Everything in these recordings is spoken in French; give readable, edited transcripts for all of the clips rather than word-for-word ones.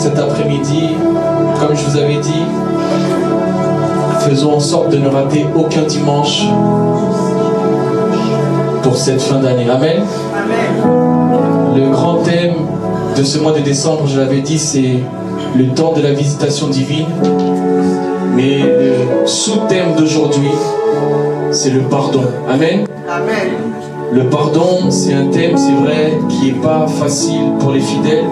cet après-midi, comme je vous avais dit, faisons en sorte de ne rater aucun dimanche pour cette fin d'année. Amen. Amen. Le grand thème de ce mois de décembre, je l'avais dit, c'est le temps de la visitation divine. Mais le sous-thème d'aujourd'hui, c'est le pardon. Amen. Amen. Le pardon, c'est un thème, c'est vrai, qui n'est pas facile pour les fidèles,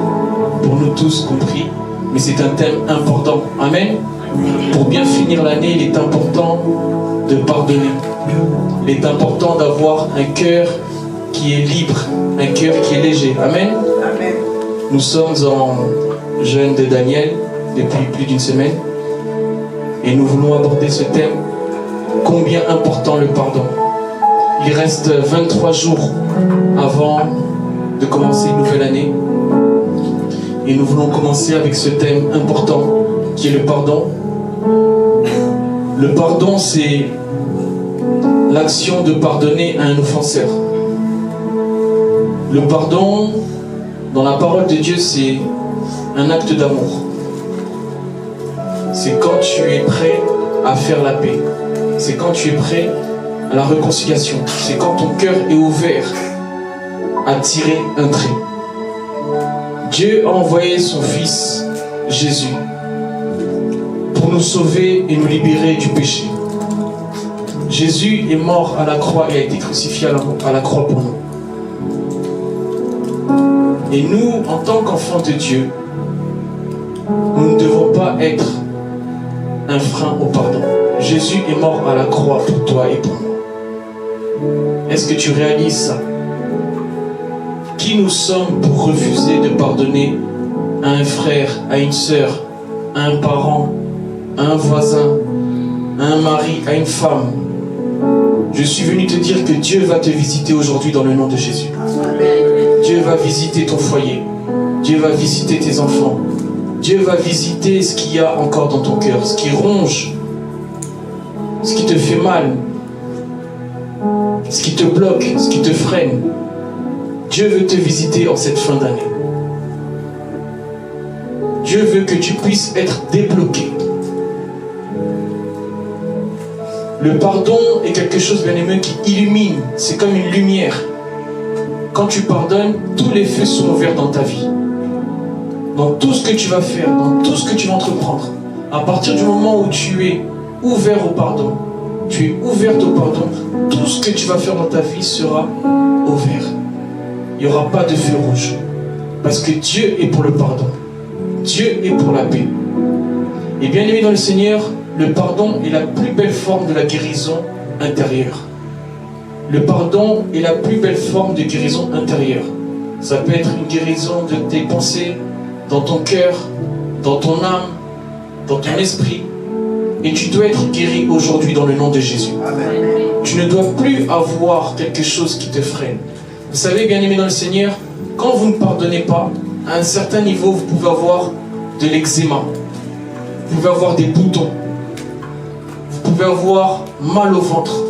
pour nous tous compris, mais c'est un thème important. Amen. Pour bien finir l'année, il est important de pardonner. Il est important d'avoir un cœur qui est libre, un cœur qui est léger. Amen. Amen. Nous sommes en jeûne de Daniel depuis plus d'une semaine et nous voulons aborder ce thème, combien important le pardon. Il reste 23 jours avant de commencer une nouvelle année et nous voulons commencer avec ce thème important qui est le pardon. Le pardon, c'est l'action de pardonner à un offenseur. Le pardon, dans la parole de Dieu, c'est un acte d'amour. C'est quand tu es prêt à faire la paix. C'est quand tu es prêt à la réconciliation. C'est quand ton cœur est ouvert à tirer un trait. Dieu a envoyé son Fils, Jésus, pour nous sauver et nous libérer du péché. Jésus est mort à la croix et a été crucifié à la croix pour nous. Et nous, en tant qu'enfants de Dieu, nous ne devons pas être un frein au pardon. Jésus est mort à la croix pour toi et pour moi. Est-ce que tu réalises ça? Qui nous sommes pour refuser de pardonner à un frère, à une sœur, à un parent, à un voisin, à un mari, à une femme? Je suis venu te dire que Dieu va te visiter aujourd'hui dans le nom de Jésus. Dieu va visiter ton foyer. Dieu va visiter tes enfants. Dieu va visiter ce qu'il y a encore dans ton cœur, ce qui ronge, ce qui te fait mal. ce qui te bloque, ce qui te freine. Dieu veut te visiter en cette fin d'année. Dieu veut que tu puisses être débloqué. Le pardon est quelque chose, bien aimé, qui illumine. C'est comme une lumière. Quand tu pardonnes, tous les feux sont ouverts dans ta vie. Dans tout ce que tu vas faire, dans tout ce que tu vas entreprendre. À partir du moment où tu es ouvert au pardon, tu es ouverte au pardon, tout ce que tu vas faire dans ta vie sera ouvert. Il n'y aura pas de feu rouge. Parce que Dieu est pour le pardon. Dieu est pour la paix. Et bien aimé dans le Seigneur, le pardon est la plus belle forme de la guérison intérieure. Le pardon est la plus belle forme de guérison intérieure. Ça peut être une guérison de tes pensées, dans ton cœur, dans ton âme, dans ton esprit. Et tu dois être guéri aujourd'hui dans le nom de Jésus. Amen. Tu ne dois plus avoir quelque chose qui te freine. Vous savez, bien aimé dans le Seigneur, quand vous ne pardonnez pas, à un certain niveau, vous pouvez avoir de l'eczéma. Vous pouvez avoir des boutons. Vous pouvez avoir mal au ventre.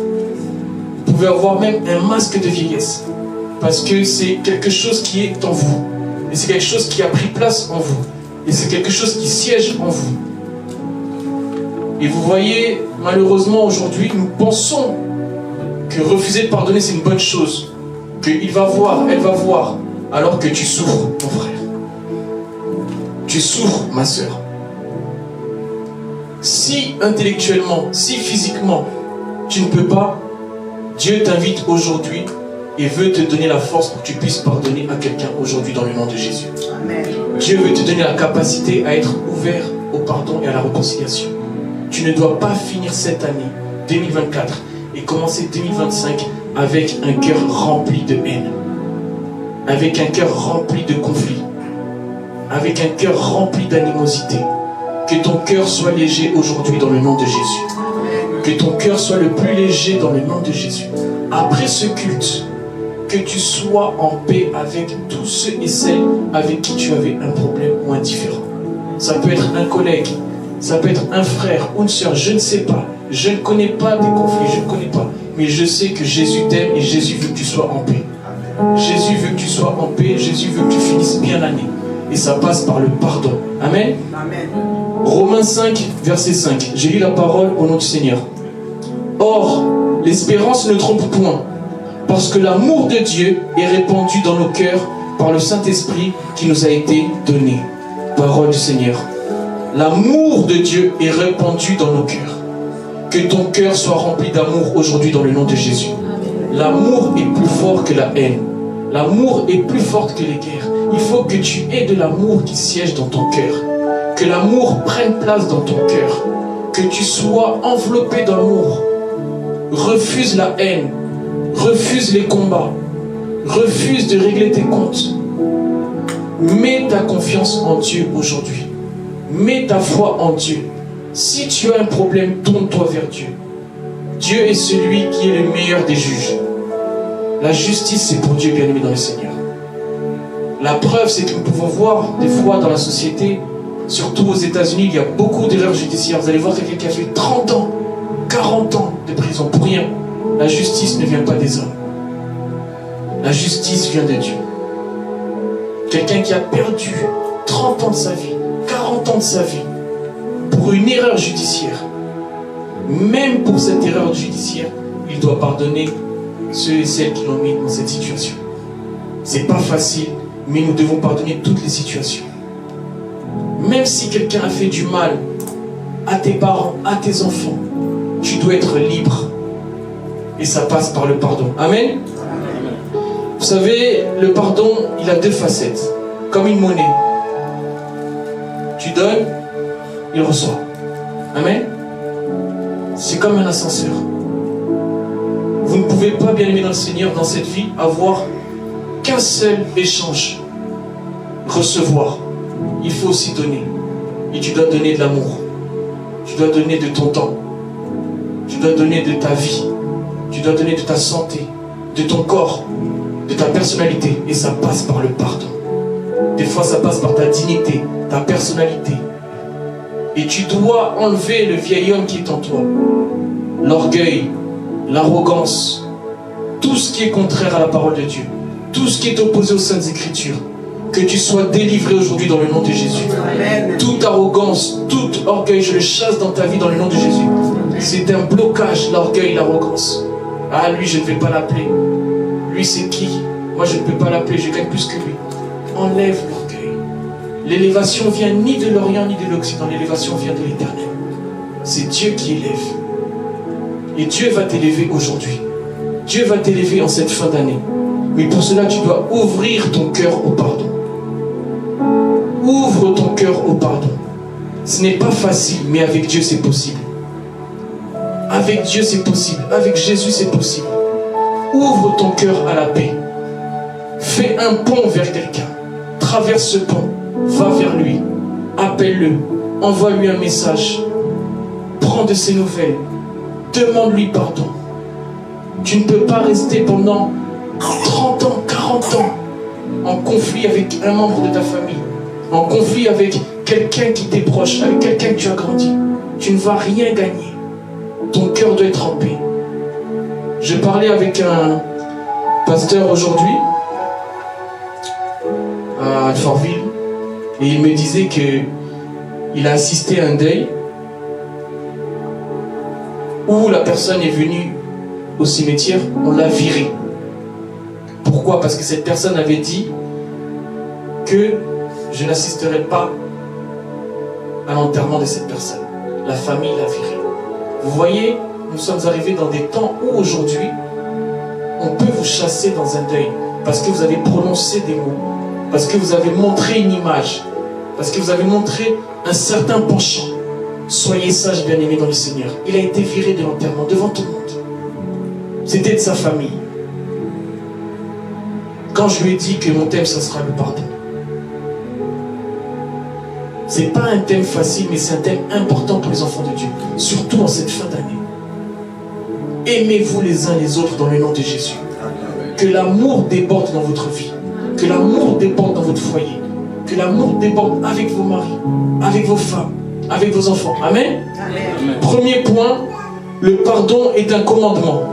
Vous pouvez avoir même un masque de vieillesse. Parce que c'est quelque chose qui est en vous. Et c'est quelque chose qui a pris place en vous. Et c'est quelque chose qui siège en vous. Et vous voyez, malheureusement aujourd'hui, nous pensons que refuser de pardonner, c'est une bonne chose. Qu'il va voir, elle va voir. Alors que tu souffres, mon frère. Tu souffres, ma soeur. Si intellectuellement, si physiquement, tu ne peux pas, Dieu t'invite aujourd'hui et veut te donner la force pour que tu puisses pardonner à quelqu'un aujourd'hui dans le nom de Jésus. Amen. Dieu veut te donner la capacité à être ouvert au pardon et à la réconciliation. Tu ne dois pas finir cette année 2024 et commencer 2025 avec un cœur rempli de haine, avec un cœur rempli de conflits, avec un cœur rempli d'animosité. Que ton cœur soit léger aujourd'hui dans le nom de Jésus. Que ton cœur soit le plus léger dans le nom de Jésus. Après ce culte, que tu sois en paix avec tous ceux et celles avec qui tu avais un problème ou un différend. Ça peut être un collègue, ça peut être un frère ou une soeur, je ne sais pas. Je ne connais pas tes conflits, je ne connais pas. Mais je sais que Jésus t'aime et Jésus veut que tu sois en paix. Jésus veut que tu sois en paix, Jésus veut que tu finisses bien l'année. Et ça passe par le pardon. Amen. Amen. Romains 5, verset 5. J'ai lu la parole au nom du Seigneur. Or, l'espérance ne trompe point, parce que l'amour de Dieu est répandu dans nos cœurs par le Saint-Esprit qui nous a été donné. Parole du Seigneur. L'amour de Dieu est répandu dans nos cœurs. Que ton cœur soit rempli d'amour aujourd'hui dans le nom de Jésus. L'amour est plus fort que la haine. L'amour est plus fort que les guerres. Il faut que tu aies de l'amour qui siège dans ton cœur. Que l'amour prenne place dans ton cœur. Que tu sois enveloppé d'amour. Refuse la haine. Refuse les combats. Refuse de régler tes comptes. Mets ta confiance en Dieu aujourd'hui. Mets ta foi en Dieu. Si tu as un problème, tourne-toi vers Dieu. Dieu est celui qui est le meilleur des juges. La justice, c'est pour Dieu, bien aimé dans le Seigneur. La preuve, c'est que nous pouvons voir des fois dans la société, surtout aux États-Unis, il y a beaucoup d'erreurs judiciaires. Vous allez voir quelqu'un qui a fait 30 ans, 40 ans de prison pour rien. La justice ne vient pas des hommes. La justice vient de Dieu. Quelqu'un qui a perdu 30 ans de sa vie, 40 ans de sa vie, pour une erreur judiciaire, même pour cette erreur judiciaire, il doit pardonner ceux et celles qui l'ont mis dans cette situation. C'est pas facile, mais nous devons pardonner toutes les situations. Même si quelqu'un a fait du mal à tes parents, à tes enfants, tu dois être libre. Et ça passe par le pardon. Amen. Vous savez, le pardon, il a deux facettes, comme une monnaie. Tu donnes, il reçoit. Amen. C'est comme un ascenseur. Vous ne pouvez pas, bien aimé dans le Seigneur, dans cette vie, avoir qu'un seul échange. Recevoir. Il faut aussi donner. Et tu dois donner de l'amour. Tu dois donner de ton temps. Tu dois donner de ta vie. Tu dois donner de ta santé, de ton corps, de ta personnalité. Et ça passe par le pardon. Des fois, ça passe par ta dignité, ta personnalité. Et tu dois enlever le vieil homme qui est en toi. L'orgueil, l'arrogance, tout ce qui est contraire à la parole de Dieu, tout ce qui est opposé aux Saintes Écritures, que tu sois délivré aujourd'hui dans le nom de Jésus. Amen. Toute arrogance, tout orgueil, je le chasse dans ta vie dans le nom de Jésus. C'est un blocage, l'orgueil, l'arrogance. Ah, lui, je ne vais pas l'appeler. Lui, c'est qui? Moi, je ne peux pas l'appeler, je gagne plus que lui. Enlève l'orgueil. L'élévation vient ni de l'Orient ni de l'Occident, l'élévation vient de l'Éternel. C'est Dieu qui élève. Et Dieu va t'élever aujourd'hui. Dieu va t'élever en cette fin d'année. Mais pour cela, tu dois ouvrir ton cœur au pardon. Ouvre ton cœur au pardon. Ce n'est pas facile, mais avec Dieu, c'est possible. Avec Dieu, c'est possible. Avec Jésus, c'est possible. Ouvre ton cœur à la paix. Fais un pont vers quelqu'un. Traverse ce pont. Va vers lui. Appelle-le. Envoie-lui un message. Prends de ses nouvelles. Demande-lui pardon. Tu ne peux pas rester pendant 30 ans, 40 ans en conflit avec un membre de ta famille, en conflit avec quelqu'un qui t'est proche, avec quelqu'un que tu as grandi. Tu ne vas rien gagner. Ton cœur doit être en paix. Je parlais avec un pasteur aujourd'hui à Alfortville et il me disait qu'il a assisté à un deuil où la personne est venue au cimetière, on l'a viré. Pourquoi? Parce que cette personne avait dit que je n'assisterai pas à l'enterrement de cette personne. La famille l'a viré. Vous voyez, nous sommes arrivés dans des temps où aujourd'hui, on peut vous chasser dans un deuil parce que vous avez prononcé des mots, parce que vous avez montré une image, parce que vous avez montré un certain penchant. Soyez sages, bien-aimés dans le Seigneur. Il a été viré de l'enterrement devant tout le monde. C'était de sa famille. Quand je lui ai dit que mon thème, ça sera le pardon. C'est pas un thème facile, mais c'est un thème important pour les enfants de Dieu. Surtout en cette fin d'année. Aimez-vous les uns les autres dans le nom de Jésus. Que l'amour déborde dans votre vie. Que l'amour déborde dans votre foyer. Que l'amour déborde avec vos maris, avec vos femmes, avec vos enfants. Amen. Amen. Premier point, le pardon est un commandement.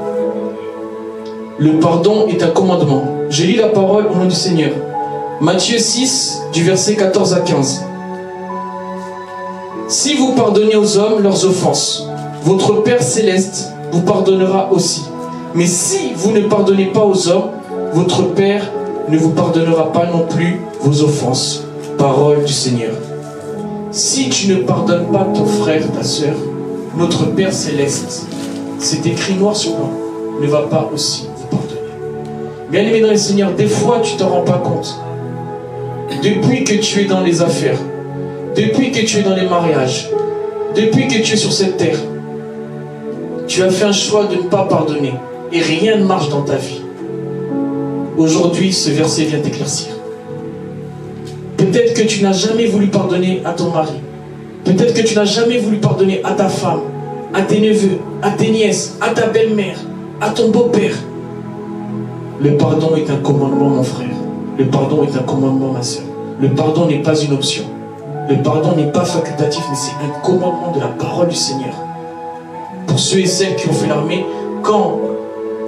Le pardon est un commandement. Je lis la parole au nom du Seigneur. Matthieu 6, du verset 14 à 15. Si vous pardonnez aux hommes leurs offenses, votre Père céleste vous pardonnera aussi. Mais si vous ne pardonnez pas aux hommes, votre Père ne vous pardonnera pas non plus vos offenses. Parole du Seigneur. Si tu ne pardonnes pas ton frère, ta soeur, notre Père céleste, c'est écrit noir sur blanc, ne va pas aussi vous pardonner. Bien-aimé dans le Seigneur, des fois tu ne t'en rends pas compte. Depuis que tu es dans les affaires, depuis que tu es dans les mariages, depuis que tu es sur cette terre, tu as fait un choix de ne pas pardonner et rien ne marche dans ta vie. Aujourd'hui, ce verset vient t'éclaircir. Peut-être que tu n'as jamais voulu pardonner à ton mari. Peut-être que tu n'as jamais voulu pardonner à ta femme, à tes neveux, à tes nièces, à ta belle-mère, à ton beau-père. Le pardon est un commandement, mon frère. Le pardon est un commandement, ma soeur. Le pardon n'est pas une option. Le pardon n'est pas facultatif, mais c'est un commandement de la parole du Seigneur. Pour ceux et celles qui ont fait l'armée, quand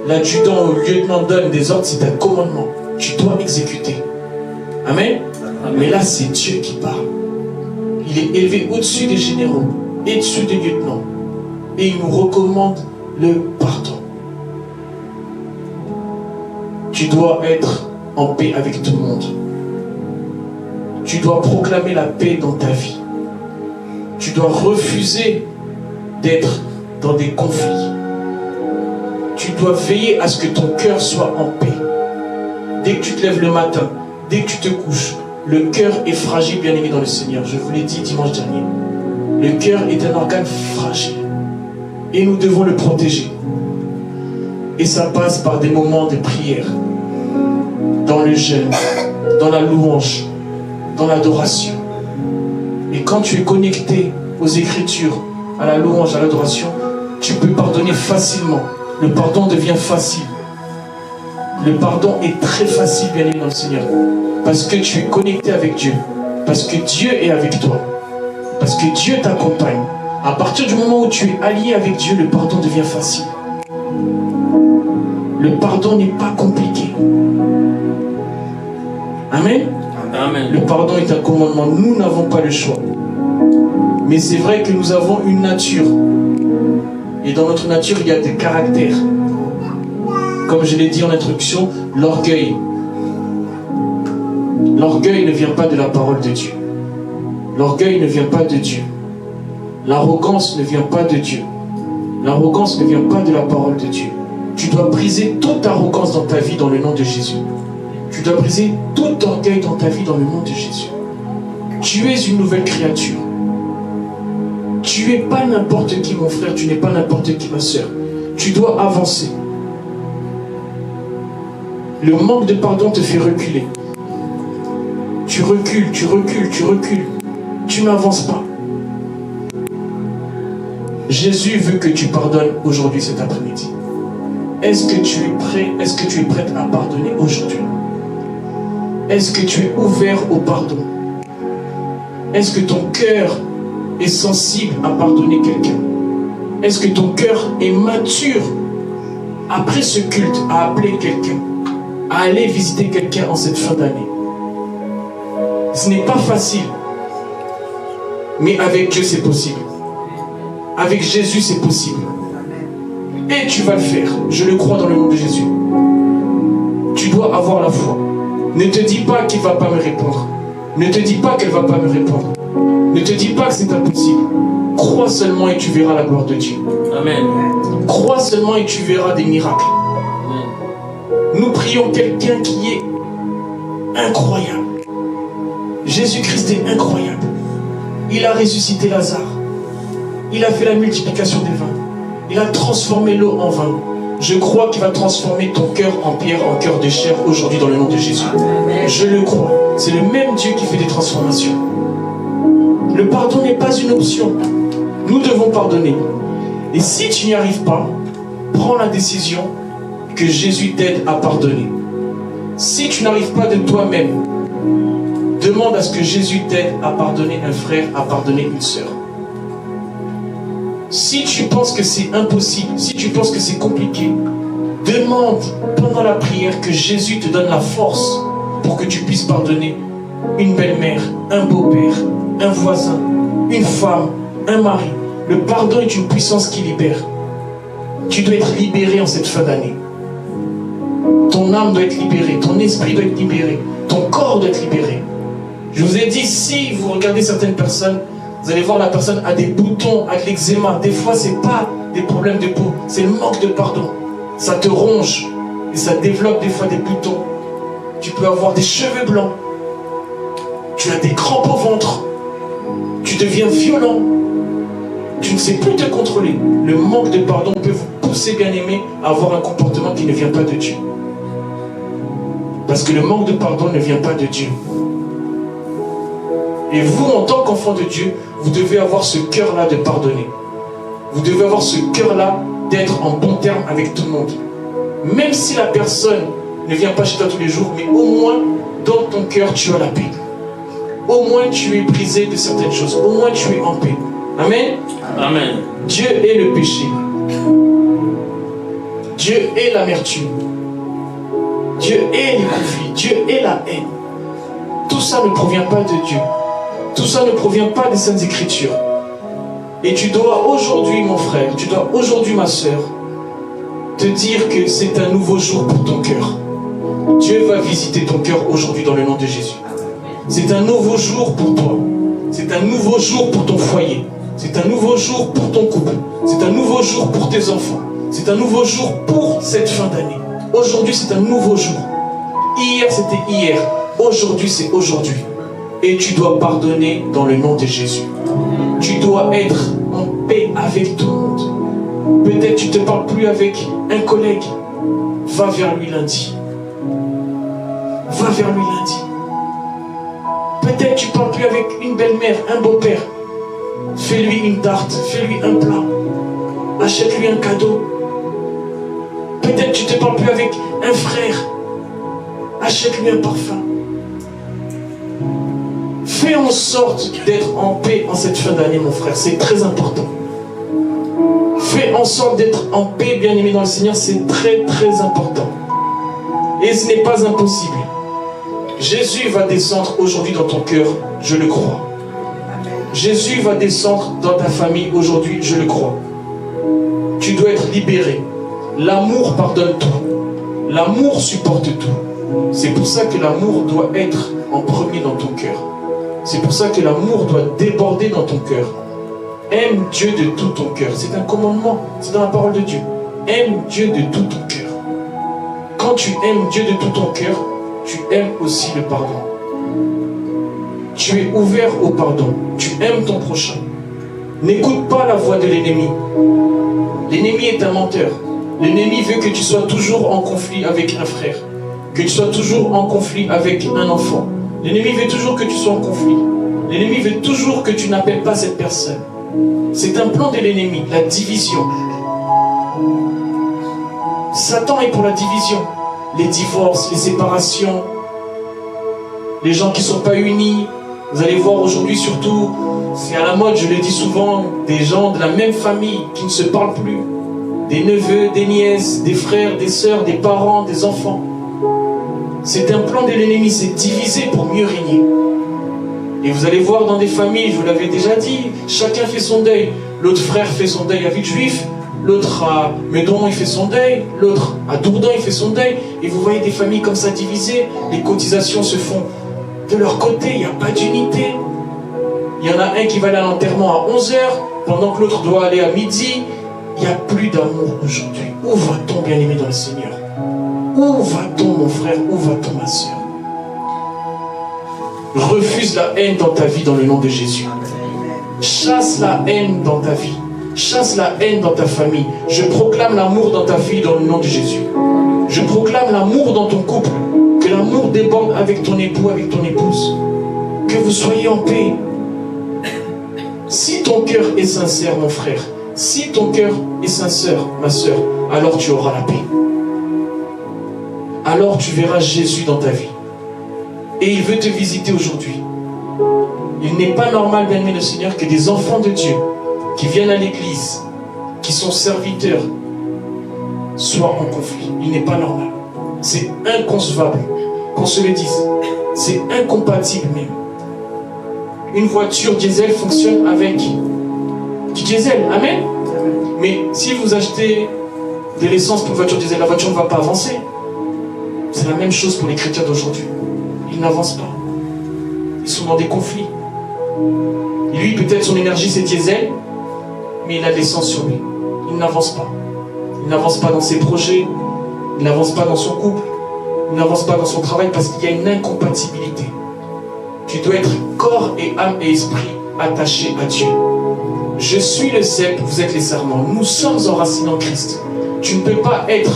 l'adjudant ou le lieutenant donne des ordres, c'est un commandement. Tu dois exécuter. Amen. Amen. Mais là, c'est Dieu qui parle. Il est élevé au-dessus des généraux, et au-dessus des lieutenants. Et il nous recommande le pardon. Tu dois être en paix avec tout le monde. Tu dois proclamer la paix dans ta vie. Tu dois refuser d'être dans des conflits. Tu dois veiller à ce que ton cœur soit en paix. Dès que tu te lèves le matin, dès que tu te couches, le cœur est fragile, bien-aimé dans le Seigneur. Je vous l'ai dit dimanche dernier. Le cœur est un organe fragile. Et nous devons le protéger. Et ça passe par des moments de prière. Dans le jeûne, dans la louange, dans l'adoration. Et quand tu es connecté aux Écritures, à la louange, à l'adoration, tu peux pardonner facilement. Le pardon devient facile. Le pardon est très facile, bien aimé dans le Seigneur. Parce que tu es connecté avec Dieu. Parce que Dieu est avec toi. Parce que Dieu t'accompagne. À partir du moment où tu es allié avec Dieu, le pardon devient facile. Le pardon n'est pas compliqué. Amen. Amen. Le pardon est un commandement. Nous n'avons pas le choix. Mais c'est vrai que nous avons une nature. Et dans notre nature, il y a des caractères. Comme je l'ai dit en introduction, l'orgueil. L'orgueil ne vient pas de la parole de Dieu. L'orgueil ne vient pas de Dieu. L'arrogance ne vient pas de Dieu. L'arrogance ne vient pas de la parole de Dieu. Tu dois briser toute arrogance dans ta vie dans le nom de Jésus. Tu dois briser tout orgueil dans ta vie dans le nom de Jésus. Tu es une nouvelle créature. Tu n'es pas n'importe qui, mon frère. Tu n'es pas n'importe qui, ma soeur. Tu dois avancer. Le manque de pardon te fait reculer. Tu recules, tu recules, tu recules. Tu n'avances pas. Jésus veut que tu pardonnes aujourd'hui, cet après-midi. Est-ce que tu es prêt? Est-ce que tu es prête à pardonner aujourd'hui? Est-ce que tu es ouvert au pardon? Est-ce que ton cœur est sensible à pardonner quelqu'un? Est-ce que ton cœur est mature après ce culte à appeler quelqu'un, à aller visiter quelqu'un en cette fin d'année? Ce n'est pas facile, mais avec Dieu c'est possible. Avec Jésus c'est possible. Et tu vas le faire, je le crois dans le nom de Jésus. Tu dois avoir la foi. Ne te dis pas qu'il ne va pas me répondre. Ne te dis pas qu'elle ne va pas me répondre. Ne te dis pas que c'est impossible. Crois seulement et tu verras la gloire de Dieu. Amen. Crois seulement et tu verras des miracles. Amen. Nous prions quelqu'un qui est incroyable. Jésus-Christ est incroyable. Il a ressuscité Lazare. Il a fait la multiplication des vins. Il a transformé l'eau en vin. Je crois qu'il va transformer ton cœur en pierre, en cœur de chair aujourd'hui dans le nom de Jésus. Je le crois. C'est le même Dieu qui fait des transformations. Le pardon n'est pas une option. Nous devons pardonner. Et si tu n'y arrives pas, prends la décision que Jésus t'aide à pardonner. Si tu n'arrives pas de toi-même, demande à ce que Jésus t'aide à pardonner un frère, à pardonner une sœur. Si tu penses que c'est impossible, si tu penses que c'est compliqué, demande pendant la prière que Jésus te donne la force pour que tu puisses pardonner une belle-mère, un beau-père, un voisin, une femme, un mari. Le pardon est une puissance qui libère. Tu dois être libéré en cette fin d'année. Ton âme doit être libérée, ton esprit doit être libéré, ton corps doit être libéré. Je vous ai dit, si vous regardez certaines personnes, vous allez voir la personne a des boutons, a de l'eczéma. Des fois, ce n'est pas des problèmes de peau, c'est le manque de pardon. Ça te ronge et ça développe des fois des boutons. Tu peux avoir des cheveux blancs. Tu as des crampes au ventre. Tu deviens violent. Tu ne sais plus te contrôler. Le manque de pardon peut vous pousser, bien-aimé, à avoir un comportement qui ne vient pas de Dieu. Parce que le manque de pardon ne vient pas de Dieu. Et vous, en tant qu'enfant de Dieu, vous devez avoir ce cœur-là de pardonner. Vous devez avoir ce cœur-là d'être en bon terme avec tout le monde. Même si la personne ne vient pas chez toi tous les jours, mais au moins, dans ton cœur, tu as la paix. Au moins, tu es brisé de certaines choses. Au moins, tu es en paix. Amen. Amen. Dieu est le péché. Dieu est l'amertume. Dieu est les conflits. Dieu est la haine. Tout ça ne provient pas de Dieu. Tout ça ne provient pas des Saintes Écritures. Et tu dois aujourd'hui, mon frère, tu dois aujourd'hui, ma soeur, te dire que c'est un nouveau jour pour ton cœur. Dieu va visiter ton cœur aujourd'hui dans le nom de Jésus. C'est un nouveau jour pour toi. C'est un nouveau jour pour ton foyer. C'est un nouveau jour pour ton couple. C'est un nouveau jour pour tes enfants. C'est un nouveau jour pour cette fin d'année. Aujourd'hui, c'est un nouveau jour. Hier, c'était hier. Aujourd'hui, c'est aujourd'hui. Et tu dois pardonner dans le nom de Jésus. Tu dois être en paix avec tout le monde. Peut-être tu ne te parles plus avec un collègue. Va vers lui lundi. Va vers lui lundi. Peut-être tu ne parles plus avec une belle-mère, un beau-père. Fais-lui une tarte, fais-lui un plat. Achète-lui un cadeau. Peut-être tu ne te parles plus avec un frère. Achète-lui un parfum. Fais en sorte d'être en paix en cette fin d'année, mon frère. C'est très important. Fais en sorte d'être en paix, bien-aimé dans le Seigneur, c'est très très important. Et ce n'est pas impossible. Jésus va descendre aujourd'hui dans ton cœur, je le crois. Jésus va descendre dans ta famille aujourd'hui, je le crois. Tu dois être libéré. L'amour pardonne tout. L'amour supporte tout. C'est pour ça que l'amour doit être en premier dans ton cœur. C'est pour ça que l'amour doit déborder dans ton cœur. Aime Dieu de tout ton cœur. C'est un commandement, c'est dans la parole de Dieu. Aime Dieu de tout ton cœur. Quand tu aimes Dieu de tout ton cœur, tu aimes aussi le pardon. Tu es ouvert au pardon. Tu aimes ton prochain. N'écoute pas la voix de l'ennemi. L'ennemi est un menteur. L'ennemi veut que tu sois toujours en conflit avec un frère. Que tu sois toujours en conflit avec un enfant. L'ennemi veut toujours que tu sois en conflit. L'ennemi veut toujours que tu n'appelles pas cette personne. C'est un plan de l'ennemi, la division. Satan est pour la division. Les divorces, les séparations, les gens qui ne sont pas unis. Vous allez voir aujourd'hui surtout, c'est à la mode, je le dis souvent, des gens de la même famille qui ne se parlent plus. Des neveux, des nièces, des frères, des sœurs, des parents, des enfants. C'est un plan de l'ennemi, c'est diviser pour mieux régner. Et vous allez voir dans des familles, je vous l'avais déjà dit, chacun fait son deuil. L'autre frère fait son deuil à Villejuif, l'autre à Meudon il fait son deuil, l'autre à Dourdan il fait son deuil. Et vous voyez des familles comme ça divisées, les cotisations se font de leur côté, il n'y a pas d'unité. Il y en a un qui va aller à l'enterrement à 11h, pendant que l'autre doit aller à midi. Il n'y a plus d'amour aujourd'hui. Où va-t-on, bien-aimé dans le Seigneur? Où va-t-on, mon frère? Où va-t-on, ma soeur? Refuse la haine dans ta vie dans le nom de Jésus. Chasse la haine dans ta vie. Chasse la haine dans ta famille. Je proclame l'amour dans ta vie dans le nom de Jésus. Je proclame l'amour dans ton couple. Que l'amour déborde avec ton époux, avec ton épouse. Que vous soyez en paix. Si ton cœur est sincère, mon frère, si ton cœur est sincère, ma soeur, alors tu auras la paix. Alors tu verras Jésus dans ta vie. Et il veut te visiter aujourd'hui. Il n'est pas normal, bien-aimé le Seigneur, que des enfants de Dieu qui viennent à l'église, qui sont serviteurs, soient en conflit. Il n'est pas normal. C'est inconcevable qu'on se le dise. C'est incompatible même. Une voiture diesel fonctionne avec du diesel. Amen. Mais si vous achetez de l'essence pour une voiture diesel, la voiture ne va pas avancer. C'est la même chose pour les chrétiens d'aujourd'hui. Ils n'avancent pas. Ils sont dans des conflits. Et lui, peut-être son énergie c'est diesel, mais il a de l'essence sur lui. Il n'avance pas. Il n'avance pas dans ses projets. Il n'avance pas dans son couple. Il n'avance pas dans son travail parce qu'il y a une incompatibilité. Tu dois être corps et âme et esprit attachés à Dieu. Je suis le cep, vous êtes les serments. Nous sommes enracinés en Christ. Tu ne peux pas être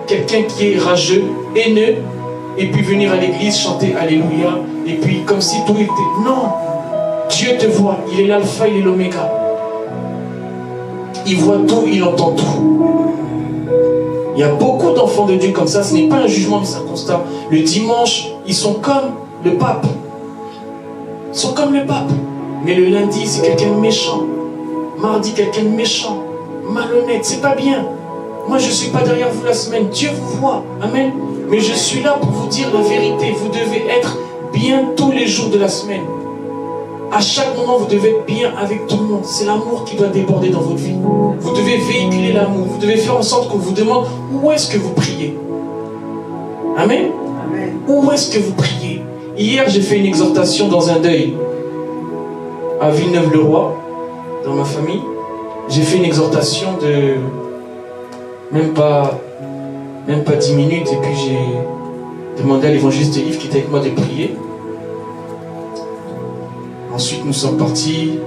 quelqu'un qui est rageux, haineux, et puis venir à l'église, chanter Alléluia, et puis comme si tout était... Non! Dieu te voit, il est l'alpha, il est l'oméga. Il voit tout, il entend tout. Il y a beaucoup d'enfants de Dieu comme ça, ce n'est pas un jugement, mais c'est un constat. Le dimanche, ils sont comme le pape. Ils sont comme le pape. Mais le lundi, c'est quelqu'un de méchant. Mardi, quelqu'un de méchant. Malhonnête, c'est pas bien. Moi, je ne suis pas derrière vous la semaine. Dieu vous voit. Amen. Mais je suis là pour vous dire la vérité. Vous devez être bien tous les jours de la semaine. À chaque moment, vous devez être bien avec tout le monde. C'est l'amour qui doit déborder dans votre vie. Vous devez véhiculer l'amour. Vous devez faire en sorte qu'on vous demande où est-ce que vous priez. Amen. Amen. Où est-ce que vous priez? Hier, j'ai fait une exhortation dans un deuil à Villeneuve-le-Roi, dans ma famille. J'ai fait une exhortation de même pas 10 minutes, et puis j'ai demandé à l'évangéliste Yves qui était avec moi de prier. Ensuite nous sommes partis.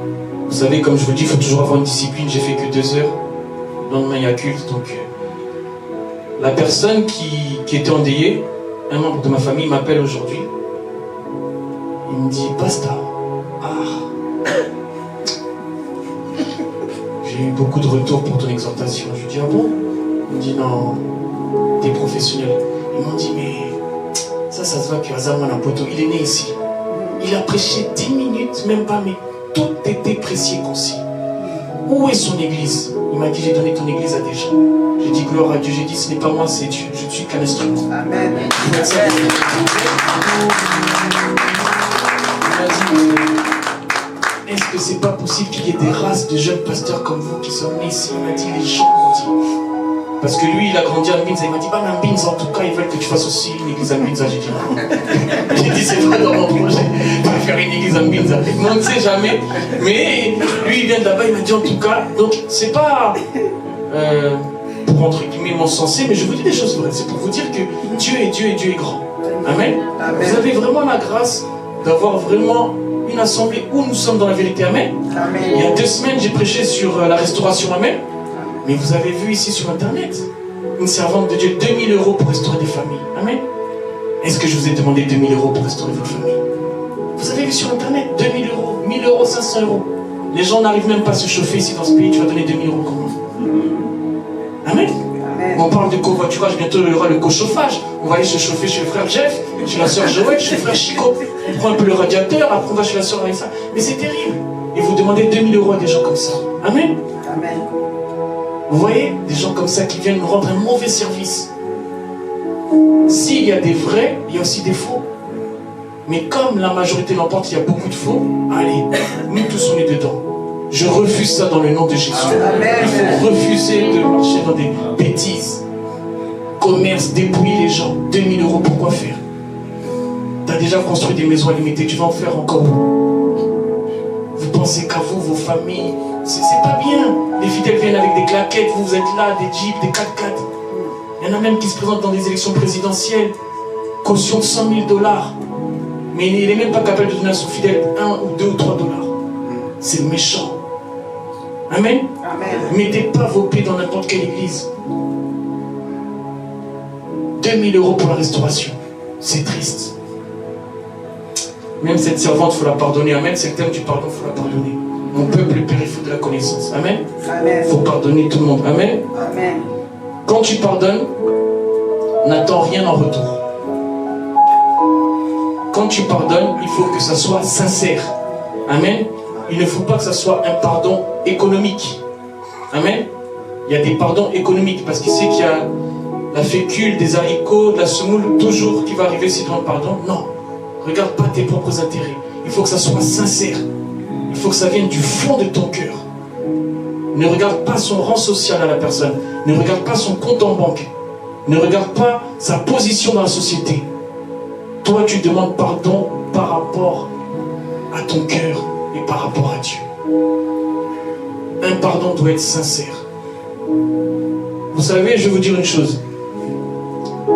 Vous savez, comme je vous dis, il faut toujours avoir une discipline. J'ai fait que 2 heures. Le lendemain il y a culte. Donc la personne qui était endeuillée, un membre de ma famille, m'appelle aujourd'hui. Il me dit: Pasteur, j'ai eu beaucoup de retours pour ton exhortation. Je lui dis: ah bon? Il me dit: non, t'es professionnel. Ils m'ont dit: mais ça se voit que Azam Poto, il est né ici. Il a prêché 10 minutes, même pas, mais tout était précis et concis. où est son église? Il m'a dit, j'ai donné ton église à des gens. J'ai dit, gloire à Dieu. J'ai dit, ce n'est pas moi, c'est Dieu. Je ne suis qu'un instrument. Amen. Il m'a dit, est-ce que c'est pas possible qu'il y ait des races de jeunes pasteurs comme vous qui sont nés ici? Il m'a dit, les gens m'ont dit. Parce que lui, il a grandi à Mbinza. Il m'a dit, bah, à Mbinza, en tout cas, ils veulent que tu fasses aussi une église à Mbinza. J'ai dit, non. J'ai dit, c'est pas dans mon projet de faire une église à Mbinza. Mais on ne sait jamais. Mais lui, il vient de là-bas, il m'a dit, en tout cas, donc, c'est pas pour, entre guillemets, m'encenser, mais je vous dis des choses vraies. C'est pour vous dire que Dieu est Dieu et Dieu est grand. Amen. Amen. Vous avez vraiment la grâce d'avoir vraiment une assemblée où nous sommes dans la vérité. Amen. Amen. Il y a 2 semaines, j'ai prêché sur la restauration. Amen. Mais vous avez vu ici sur Internet, une servante de Dieu, 2000 € pour restaurer des familles. Amen. Est-ce que je vous ai demandé 2000 € pour restaurer votre famille? Vous avez vu sur Internet, 2000 €, 1000 €, 500 €. Les gens n'arrivent même pas à se chauffer ici dans ce pays. Tu vas donner 2000 € comment? Amen. Amen. On parle de covoiturage, bientôt il y aura le co-chauffage. On va aller se chauffer chez le frère Jeff, chez la soeur Joël, chez le frère Chico. On prend un peu le radiateur, après on va chez la soeur Aïssa. Mais c'est terrible. Et vous demandez 2000 € à des gens comme ça. Amen. Amen. Vous voyez, des gens comme ça qui viennent nous rendre un mauvais service. S'il y a des vrais, il y a aussi des faux. Mais comme la majorité l'emporte, il y a beaucoup de faux, allez, nous tous on est dedans. Je refuse ça dans le nom de Jésus. Amen. Il faut refuser de marcher dans des bêtises. Commerce, dépouiller les gens. 2000 € pour quoi faire? Tu as déjà construit des maisons limitées, tu vas en faire encore. Vous pensez qu'à vous, vos familles, c'est pas bien. Les fidèles viennent avec des claquettes, vous êtes là, des jeeps, des 4x4. Il y en a même qui se présentent dans des élections présidentielles. Caution de 100 000 $. Mais il n'est même pas capable de donner à son fidèle 1 ou 2 ou 3 $. C'est méchant. Amen. Amen. Mettez pas vos pieds dans n'importe quelle église. 2000 € pour la restauration. C'est triste. Même cette servante, il faut la pardonner. Amen. C'est le thème du pardon, il faut la pardonner. Mon peuple est péri, il faut de la connaissance. Amen. Il faut pardonner tout le monde. Amen. Amen. Quand tu pardonnes, n'attends rien en retour. Quand tu pardonnes, il faut que ça soit sincère. Amen. Il ne faut pas que ça soit un pardon économique. Amen. Il y a des pardons économiques parce qu'il sait qu'il y a la fécule, des haricots, de la semoule, toujours qui va arriver si tu demandes pardon. Non. Regarde pas tes propres intérêts. Il faut que ça soit sincère. Il faut que ça vienne du fond de ton cœur. Ne regarde pas son rang social à la personne. Ne regarde pas son compte en banque. Ne regarde pas sa position dans la société. Toi, tu demandes pardon par rapport à ton cœur et par rapport à Dieu. Un pardon doit être sincère. Vous savez, je vais vous dire une chose.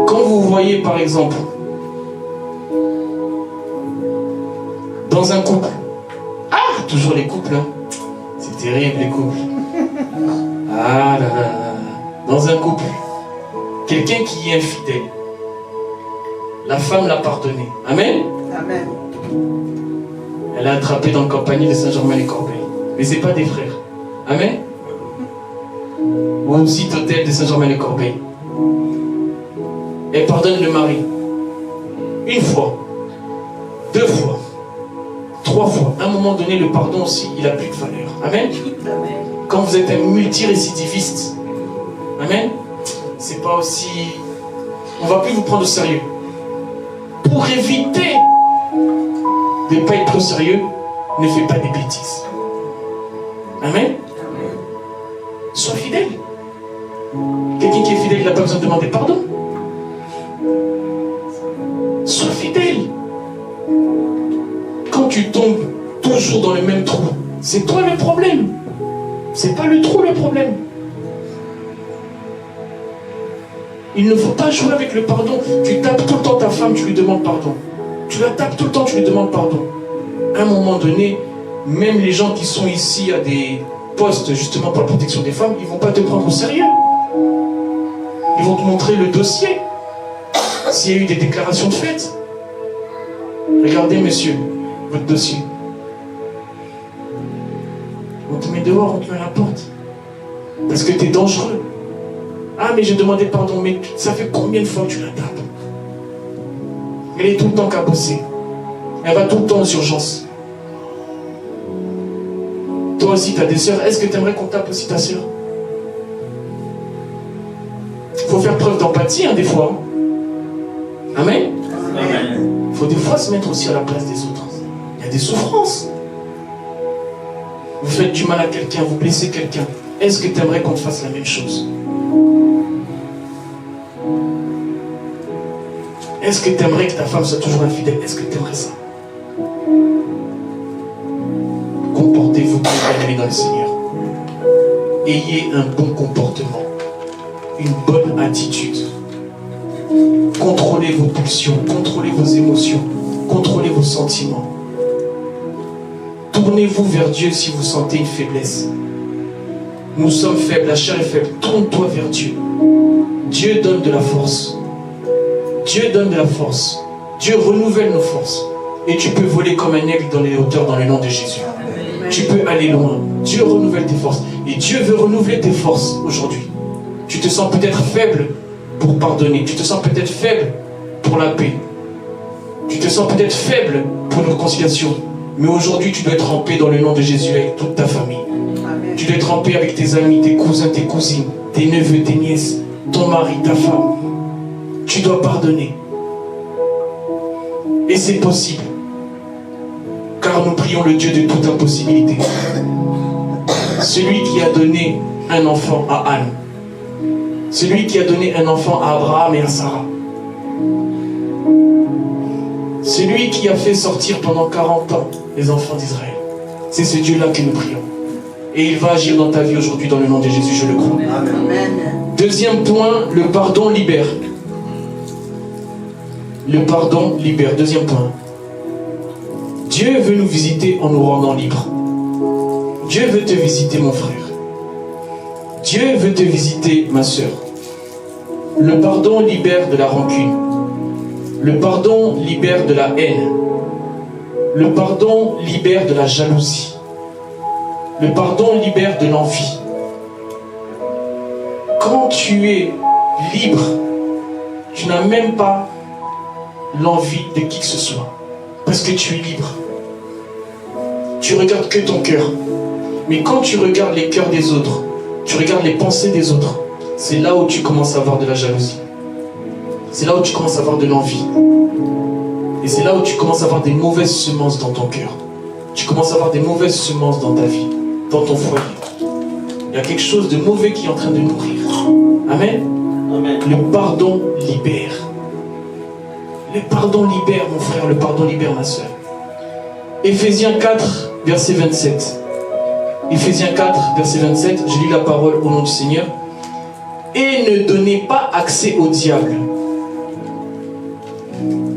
Quand vous voyez, par exemple, dans un couple, toujours les couples, hein. C'est terrible les couples. Ah là là là. Dans un couple, quelqu'un qui est infidèle, la femme l'a pardonné. Amen. Amen. Elle a attrapé dans le campanile de Saint-Germain-les-Corbeilles. Mais ce n'est pas des frères. Amen. Ou au site hôtel de Saint-Germain-les-Corbeilles. Elle pardonne le mari. 1 fois, 2 fois, 3 fois. À un moment donné, le pardon aussi, il n'a plus de valeur. Amen. Amen. Quand vous êtes un multirécidiviste, amen, c'est pas aussi... On ne va plus vous prendre au sérieux. Pour éviter de ne pas être trop sérieux, ne fais pas des bêtises. Amen. Sois fidèle. Quelqu'un qui est fidèle, il n'a pas besoin de demander pardon. Sois fidèle. Quand tu tombes toujours dans le même trou, c'est toi le problème. C'est pas le trou le problème. Il ne faut pas jouer avec le pardon. Tu tapes tout le temps ta femme, tu lui demandes pardon. Tu la tapes tout le temps, tu lui demandes pardon. À un moment donné, même les gens qui sont ici à des postes justement pour la protection des femmes, ils ne vont pas te prendre au sérieux. Ils vont te montrer le dossier. S'il y a eu des déclarations de fait. Regardez, monsieur, votre dossier. On te met dehors, on te met à la porte. Parce que tu es dangereux. Ah, mais j'ai demandé pardon, mais ça fait combien de fois que tu la tapes? Elle est tout le temps cabossée. Elle va tout le temps aux urgences. Toi aussi, tu as des sœurs. Est-ce que tu aimerais qu'on tape aussi ta sœur? Il faut faire preuve d'empathie, hein, des fois. Amen. Amen. Il faut des fois se mettre aussi à la place des autres. Il y a des souffrances. Vous faites du mal à quelqu'un, vous blessez quelqu'un. Est-ce que tu aimerais qu'on te fasse la même chose? Est-ce que tu aimerais que ta femme soit toujours infidèle? Est-ce que tu aimerais ça? Comportez-vous comme bien-aimés dans le Seigneur. Ayez un bon comportement, une bonne attitude. Contrôlez vos pulsions, contrôlez vos émotions, contrôlez vos sentiments. Tournez-vous vers Dieu si vous sentez une faiblesse. Nous sommes faibles, la chair est faible. Tourne-toi vers Dieu. Dieu donne de la force. Dieu donne de la force. Dieu renouvelle nos forces. Et tu peux voler comme un aigle dans les hauteurs dans le nom de Jésus. Tu peux aller loin. Dieu renouvelle tes forces. Et Dieu veut renouveler tes forces aujourd'hui. Tu te sens peut-être faible pour pardonner. Tu te sens peut-être faible pour la paix. Tu te sens peut-être faible pour une réconciliation. Mais aujourd'hui, tu dois être en paix dans le nom de Jésus avec toute ta famille. Amen. Tu dois être en paix avec tes amis, tes cousins, tes cousines, tes neveux, tes nièces, ton mari, ta femme. Tu dois pardonner. Et c'est possible. Car nous prions le Dieu de toute impossibilité. Celui qui a donné un enfant à Anne. Celui qui a donné un enfant à Abraham et à Sarah. Celui qui a fait sortir pendant 40 ans les enfants d'Israël. C'est ce Dieu-là que nous prions. Et il va agir dans ta vie aujourd'hui dans le nom de Jésus, je le crois. Amen. Deuxième point, le pardon libère. Le pardon libère. Deuxième point. Dieu veut nous visiter en nous rendant libres. Dieu veut te visiter, mon frère. Dieu veut te visiter, ma soeur. Le pardon libère de la rancune. Le pardon libère de la haine. Le pardon libère de la jalousie. Le pardon libère de l'envie. Quand tu es libre, tu n'as même pas l'envie de qui que ce soit. Parce que tu es libre. Tu regardes que ton cœur. Mais quand tu regardes les cœurs des autres, tu regardes les pensées des autres, c'est là où tu commences à avoir de la jalousie. C'est là où tu commences à avoir de l'envie. Et c'est là où tu commences à avoir des mauvaises semences dans ton cœur. Tu commences à avoir des mauvaises semences dans ta vie, dans ton foyer. Il y a quelque chose de mauvais qui est en train de nourrir. Amen. Amen. Le pardon libère. Le pardon libère, mon frère. Le pardon libère, ma soeur. Éphésiens 4, verset 27. Éphésiens 4, verset 27. Je lis la parole au nom du Seigneur. Et ne donnez pas accès au diable.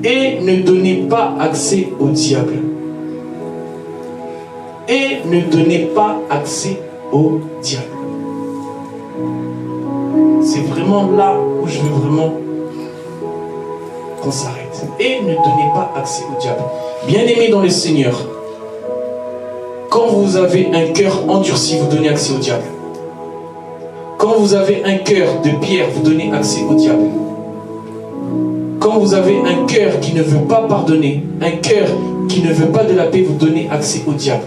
Et ne donnez pas accès au diable. Et ne donnez pas accès au diable. C'est vraiment là où je veux vraiment qu'on s'arrête. Et ne donnez pas accès au diable. Bien-aimés dans le Seigneur, quand vous avez un cœur endurci, vous donnez accès au diable. Quand vous avez un cœur de pierre, vous donnez accès au diable. Quand vous avez un cœur qui ne veut pas pardonner, un cœur qui ne veut pas de la paix, vous donnez accès au diable.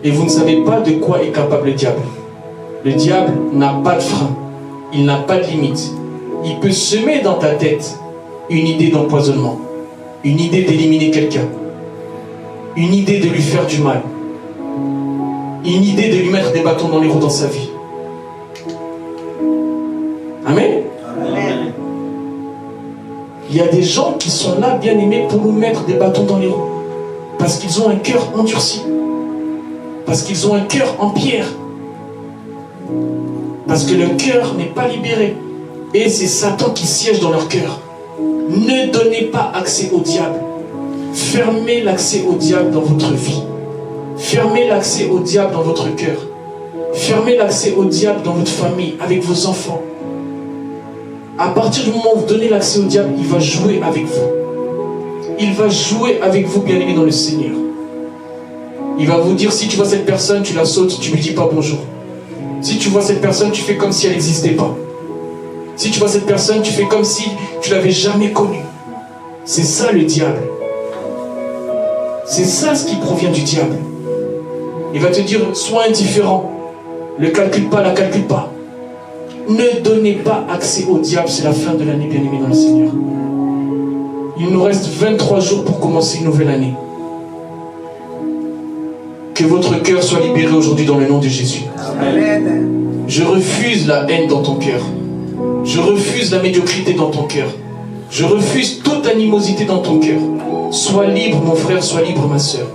Et vous ne savez pas de quoi est capable le diable. Le diable n'a pas de frein. Il n'a pas de limite. Il peut semer dans ta tête une idée d'empoisonnement, une idée d'éliminer quelqu'un, une idée de lui faire du mal, une idée de lui mettre des bâtons dans les roues dans sa vie. Amen. Amen. Il y a des gens qui sont là, bien aimés, pour nous mettre des bâtons dans les roues. Parce qu'ils ont un cœur endurci. Parce qu'ils ont un cœur en pierre. Parce que le cœur n'est pas libéré. Et c'est Satan qui siège dans leur cœur. Ne donnez pas accès au diable. Fermez l'accès au diable dans votre vie. Fermez l'accès au diable dans votre cœur. Fermez l'accès au diable dans votre famille, avec vos enfants. À partir du moment où vous donnez l'accès au diable, il va jouer avec vous. Il va jouer avec vous, bien-aimés dans le Seigneur. Il va vous dire, si tu vois cette personne, tu la sautes, tu ne lui dis pas bonjour. Si tu vois cette personne, tu fais comme si elle n'existait pas. Si tu vois cette personne, tu fais comme si tu ne l'avais jamais connue. C'est ça le diable. C'est ça ce qui provient du diable. Il va te dire, sois indifférent. Ne calcule pas, la calcule pas. Ne donnez pas accès au diable, c'est la fin de l'année, bien-aimés dans le Seigneur. Il nous reste 23 jours pour commencer une nouvelle année. Que votre cœur soit libéré aujourd'hui dans le nom de Jésus. Amen. Je refuse la haine dans ton cœur. Je refuse la médiocrité dans ton cœur. Je refuse toute animosité dans ton cœur. Sois libre, mon frère, sois libre, ma soeur.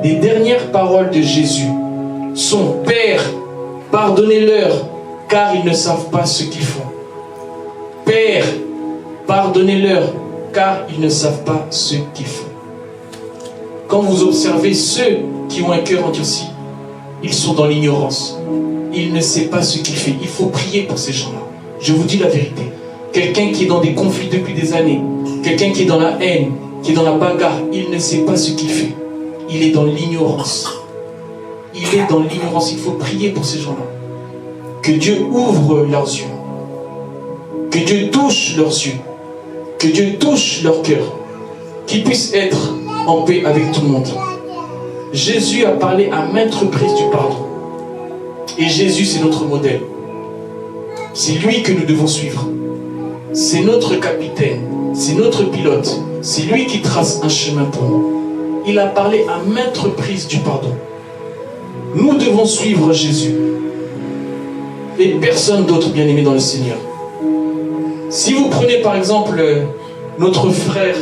Les dernières paroles de Jésus sont: Père, pardonnez-leur, car ils ne savent pas ce qu'ils font. Père, pardonnez-leur, car ils ne savent pas ce qu'ils font. Quand vous observez ceux qui ont un cœur endurci, ils sont dans l'ignorance. Ils ne savent pas ce qu'ils font. Il faut prier pour ces gens-là. Je vous dis la vérité. Quelqu'un qui est dans des conflits depuis des années, quelqu'un qui est dans la haine, qui est dans la bagarre, il ne sait pas ce qu'il fait. Il est dans l'ignorance. Il est dans l'ignorance. Il faut prier pour ces gens-là. Que Dieu ouvre leurs yeux. Que Dieu touche leurs yeux. Que Dieu touche leur cœur. Qu'ils puissent être en paix avec tout le monde. Jésus a parlé à maintes reprises du pardon. Et Jésus, c'est notre modèle. C'est lui que nous devons suivre. C'est notre capitaine. C'est notre pilote. C'est lui qui trace un chemin pour nous. Il a parlé à maintes reprises du pardon. Nous devons suivre Jésus. Et personne d'autre, bien-aimé dans le Seigneur. Si vous prenez par exemple notre frère,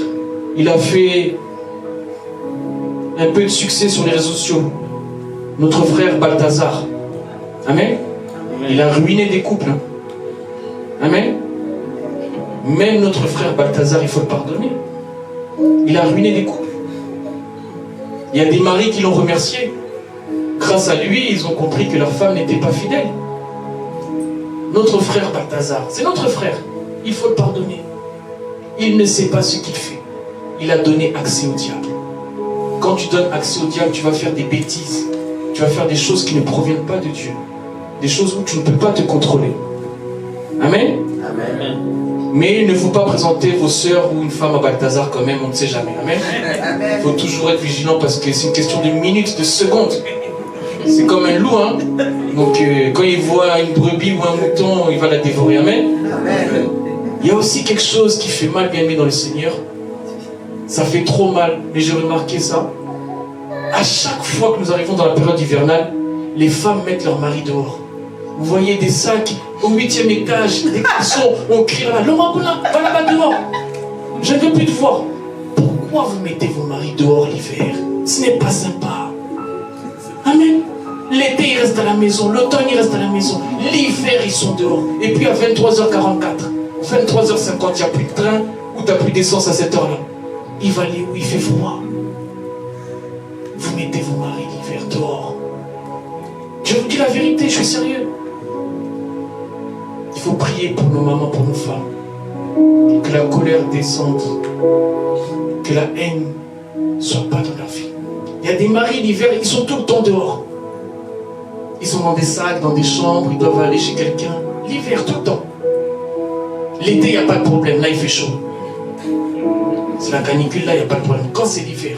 il a fait un peu de succès sur les réseaux sociaux. Notre frère Balthazar. Amen. Il a ruiné des couples. Amen. Même notre frère Balthazar, il faut le pardonner. Il a ruiné des couples. Il y a des maris qui l'ont remercié. Grâce à lui, ils ont compris que leur femme n'était pas fidèle. Notre frère Balthazar, c'est notre frère. Il faut le pardonner. Il ne sait pas ce qu'il fait. Il a donné accès au diable. Quand tu donnes accès au diable, tu vas faire des bêtises. Tu vas faire des choses qui ne proviennent pas de Dieu. Des choses où tu ne peux pas te contrôler. Amen. Amen. Mais il ne faut pas présenter vos sœurs ou une femme à Balthazar quand même, on ne sait jamais. Amen. Il faut toujours être vigilant parce que c'est une question de minutes, de secondes. C'est comme un loup, hein. Donc quand il voit une brebis ou un mouton, il va la dévorer. Amen. Amen. Il y a aussi quelque chose qui fait mal, bien aimé dans le Seigneur. Ça fait trop mal, mais j'ai remarqué ça. À chaque fois que nous arrivons dans la période hivernale, les femmes mettent leur mari dehors. Vous voyez des sacs au 8e étage, des garçons, on crie là, Laurent, va là-bas dehors. Je ne veux plus te voir. Pourquoi vous mettez vos maris dehors l'hiver? Ce n'est pas sympa. Amen. L'été, ils restent à la maison. L'automne, ils restent à la maison. L'hiver, ils sont dehors. Et puis à 23h44, 23h50, il n'y a plus de train ou tu n'as plus d'essence à cette heure-là. Il va aller où il fait froid. Vous mettez vos maris l'hiver dehors. Je vous dis la vérité, je suis sérieux. Il faut prier pour nos mamans, pour nos femmes. Que la colère descende. Que la haine ne soit pas dans leur vie. Il y a des maris l'hiver, ils sont tout le temps dehors. Ils sont dans des sacs, dans des chambres, ils doivent aller chez quelqu'un. L'hiver, tout le temps. L'été, il n'y a pas de problème, là il fait chaud. C'est la canicule, là il n'y a pas de problème. Quand c'est l'hiver,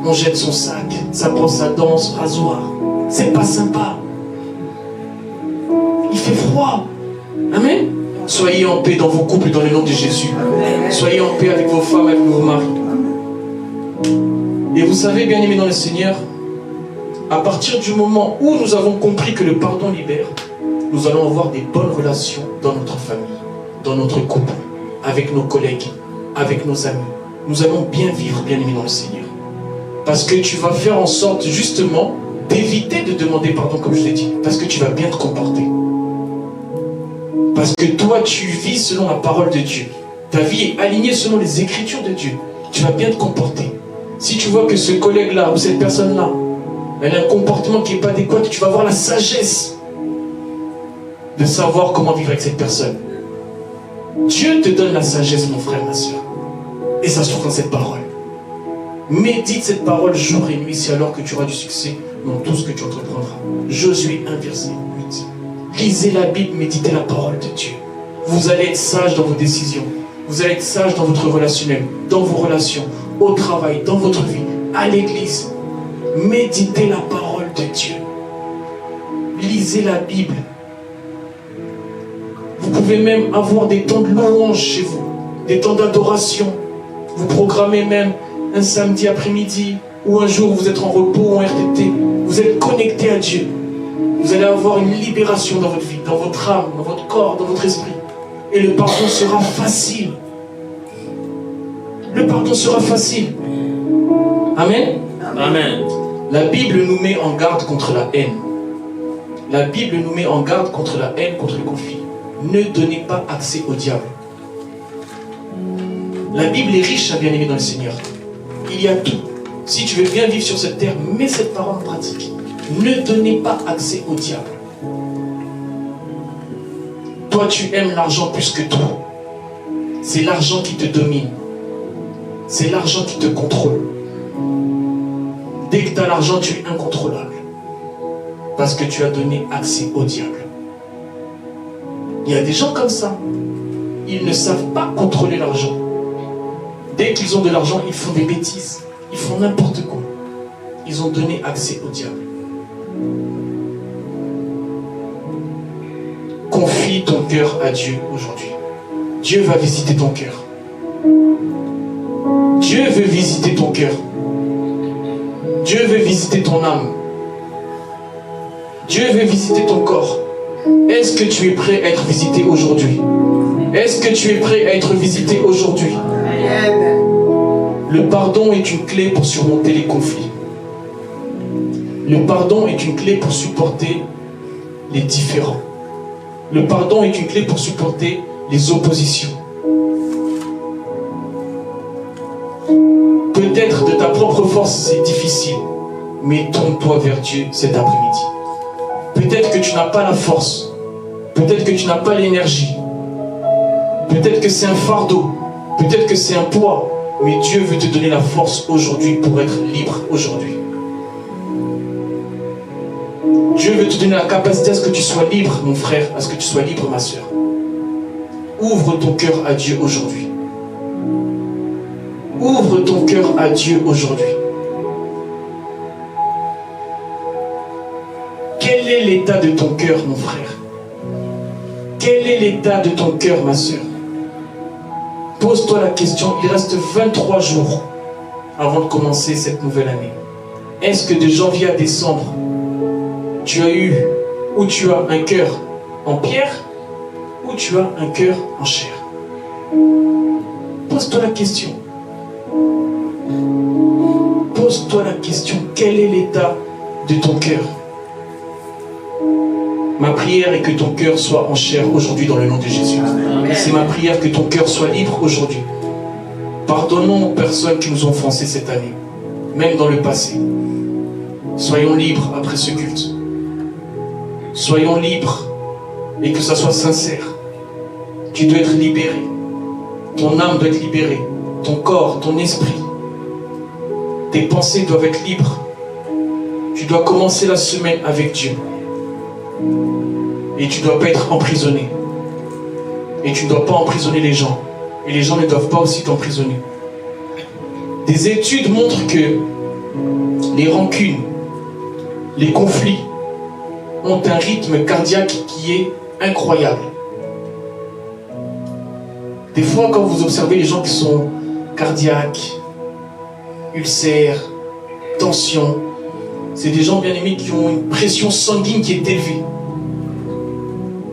on jette son sac, ça prend sa dent, son rasoir. C'est pas sympa. Il fait froid. Amen. Soyez en paix dans vos couples dans le nom de Jésus. Soyez en paix avec vos femmes, avec vos maris. Et vous savez, bien aimés dans le Seigneur, à partir du moment où nous avons compris que le pardon libère, nous allons avoir des bonnes relations dans notre famille, dans notre couple, avec nos collègues, avec nos amis. Nous allons bien vivre, bien aimés dans le Seigneur. Parce que tu vas faire en sorte justement d'éviter de demander pardon, comme je l'ai dit. Parce que tu vas bien te comporter. Parce que toi, tu vis selon la parole de Dieu. Ta vie est alignée selon les Écritures de Dieu. Tu vas bien te comporter. Si tu vois que ce collègue-là ou cette personne-là, elle a un comportement qui n'est pas adéquat, tu vas avoir la sagesse de savoir comment vivre avec cette personne. Dieu te donne la sagesse, mon frère, ma soeur. Et ça se trouve dans cette parole. Médite cette parole jour et nuit, c'est alors que tu auras du succès dans tout ce que tu entreprendras. Josué 1, verset 8. Lisez la Bible, méditez la parole de Dieu. Vous allez être sage dans vos décisions. Vous allez être sage dans votre relationnel, dans vos relations, au travail, dans votre vie, à l'église. Méditez la parole de Dieu. Lisez la Bible. Vous pouvez même avoir des temps de louange chez vous, des temps d'adoration. Vous programmez même un samedi après-midi ou un jour où vous êtes en repos ou en RTT. Vous êtes connecté à Dieu. Vous allez avoir une libération dans votre vie, dans votre âme, dans votre corps, dans votre esprit. Et le pardon sera facile. Le pardon sera facile. Amen. Amen. La Bible nous met en garde contre la haine. La Bible nous met en garde contre la haine, contre le conflit. Ne donnez pas accès au diable. La Bible est riche, bien aimé dans le Seigneur. Il y a tout. Si tu veux bien vivre sur cette terre, mets cette parole en pratique. Ne donnez pas accès au diable. Toi, tu aimes l'argent plus que tout. C'est l'argent qui te domine. C'est l'argent qui te contrôle. Dès que tu as l'argent, tu es incontrôlable. Parce que tu as donné accès au diable. Il y a des gens comme ça. Ils ne savent pas contrôler l'argent. Dès qu'ils ont de l'argent, ils font des bêtises. Ils font n'importe quoi. Ils ont donné accès au diable. Confie ton cœur à Dieu aujourd'hui. Dieu va visiter ton cœur. Dieu veut visiter ton cœur. Dieu veut visiter ton âme. Dieu veut visiter ton corps. Est-ce que tu es prêt à être visité aujourd'hui? Est-ce que tu es prêt à être visité aujourd'hui? Le pardon est une clé pour surmonter les conflits. Le pardon est une clé pour supporter les différends. Le pardon est une clé pour supporter les oppositions. Peut-être de ta propre force c'est difficile, mais tourne-toi vers Dieu cet après-midi. Peut-être que tu n'as pas la force, peut-être que tu n'as pas l'énergie, peut-être que c'est un fardeau, peut-être que c'est un poids, mais Dieu veut te donner la force aujourd'hui pour être libre aujourd'hui. Dieu veut te donner la capacité à ce que tu sois libre, mon frère, à ce que tu sois libre, ma soeur. Ouvre ton cœur à Dieu aujourd'hui. Ouvre ton cœur à Dieu aujourd'hui. Quel est l'état de ton cœur, mon frère? Quel est l'état de ton cœur, ma soeur? Pose-toi la question, il reste 23 jours avant de commencer cette nouvelle année. Est-ce que de janvier à décembre, tu as eu ou tu as un cœur en pierre ou tu as un cœur en chair? Pose-toi la question. Pose-toi la question, quel est l'état de ton cœur? Ma prière est que ton cœur soit en chair aujourd'hui dans le nom de Jésus. C'est ma prière que ton cœur soit libre aujourd'hui. Pardonnons aux personnes qui nous ont offensés cette année, même dans le passé. Soyons libres après ce culte. Soyons libres et que ça soit sincère. Tu dois être libéré. Ton âme doit être libérée. Ton corps, ton esprit. Tes pensées doivent être libres. Tu dois commencer la semaine avec Dieu. Et tu ne dois pas être emprisonné. Et tu ne dois pas emprisonner les gens. Et les gens ne doivent pas aussi t'emprisonner. Des études montrent que les rancunes, les conflits ont un rythme cardiaque qui est incroyable. Des fois, quand vous observez les gens qui sont cardiaques, ulcères, tensions, c'est des gens bien aimés qui ont une pression sanguine qui est élevée.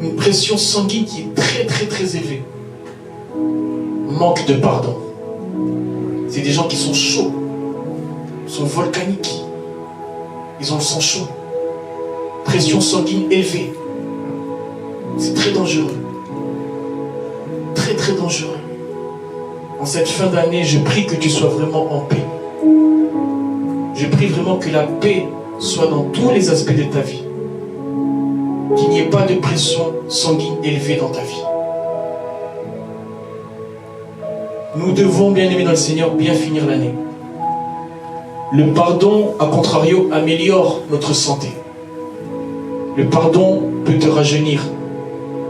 Une pression sanguine qui est très élevée. Manque de pardon. C'est des gens qui sont chauds, sont volcaniques. Ils ont le sang chaud. Pression sanguine élevée. C'est très dangereux. Très dangereux. En cette fin d'année, je prie que tu sois vraiment en paix. Je prie vraiment que la paix soit dans tous les aspects de ta vie. Qu'il n'y ait pas de pression sanguine élevée dans ta vie. Nous devons, bien aimés dans le Seigneur, bien finir l'année. Le pardon, à contrario, améliore notre santé. Le pardon peut te rajeunir,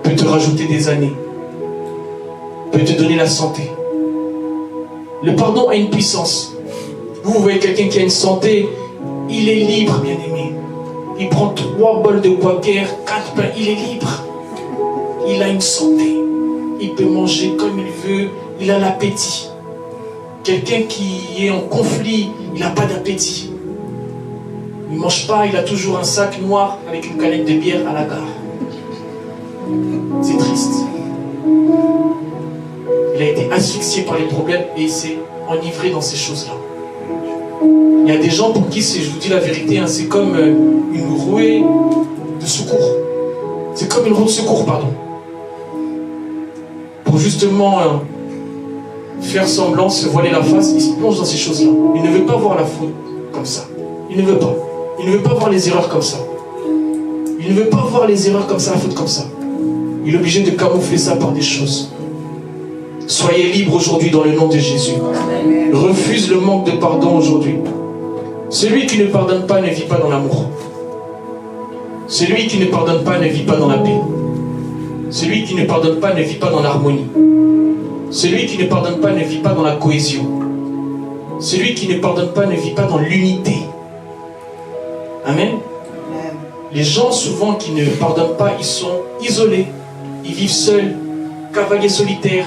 peut te rajouter des années, peut te donner la santé. Le pardon a une puissance. Vous voyez quelqu'un qui a une santé, Il est libre, bien-aimé. Il prend 3 bols de Quaker, 4 pains, il est libre. Il a une santé. Il peut manger comme il veut. Il a l'appétit. Quelqu'un qui est en conflit, il n'a pas d'appétit. Il ne mange pas, il a toujours un sac noir avec une canette de bière à la gare. C'est triste. Il a été asphyxié par les problèmes et il s'est enivré dans ces choses-là. Il y a des gens pour qui, je vous dis la vérité, hein, c'est comme une rouée de secours. C'est comme une roue de secours, pardon. Pour justement faire semblant, se voiler la face, il se plonge dans ces choses-là. Il ne veut pas voir la faute comme ça. Il ne veut pas. Il ne veut pas voir les erreurs comme ça. Il ne veut pas voir les erreurs comme ça, la faute comme ça. Il est obligé de camoufler ça par des choses. Soyez libres aujourd'hui dans le nom de Jésus. Refuse le manque de pardon aujourd'hui. Celui qui ne pardonne pas ne vit pas dans l'amour. Celui qui ne pardonne pas ne vit pas dans la paix. Celui qui ne pardonne pas ne vit pas dans l'harmonie. Celui qui ne pardonne pas ne vit pas dans la cohésion. Celui qui ne pardonne pas ne vit pas dans l'unité. Amen. Les gens souvent qui ne pardonnent pas, ils sont isolés. Ils vivent seuls, cavaliers solitaires.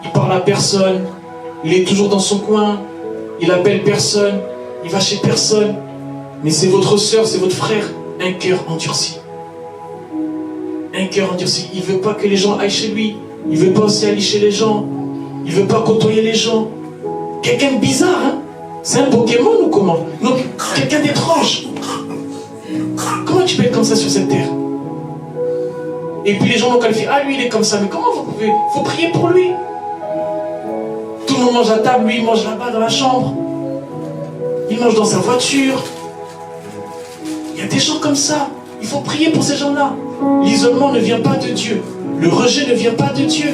Il parle à personne. Il est toujours dans son coin. Il appelle personne. Il va chez personne. Mais c'est votre soeur, c'est votre frère. Un cœur endurci. Un cœur endurci. Il ne veut pas que les gens aillent chez lui. Il ne veut pas aussi aller chez les gens. Il ne veut pas côtoyer les gens. Quelqu'un de bizarre, hein? C'est un Pokémon ou comment? Donc, quelqu'un d'étrange. Comment tu peux être comme ça sur cette terre? Et puis les gens l'ont qualifié. Ah, lui, il est comme ça. Mais comment vous pouvez? Il faut prier pour lui. Tout le monde mange à table. Lui, il mange là-bas dans la chambre. Il mange dans sa voiture. Il y a des gens comme ça. Il faut prier pour ces gens-là. L'isolement ne vient pas de Dieu. Le rejet ne vient pas de Dieu.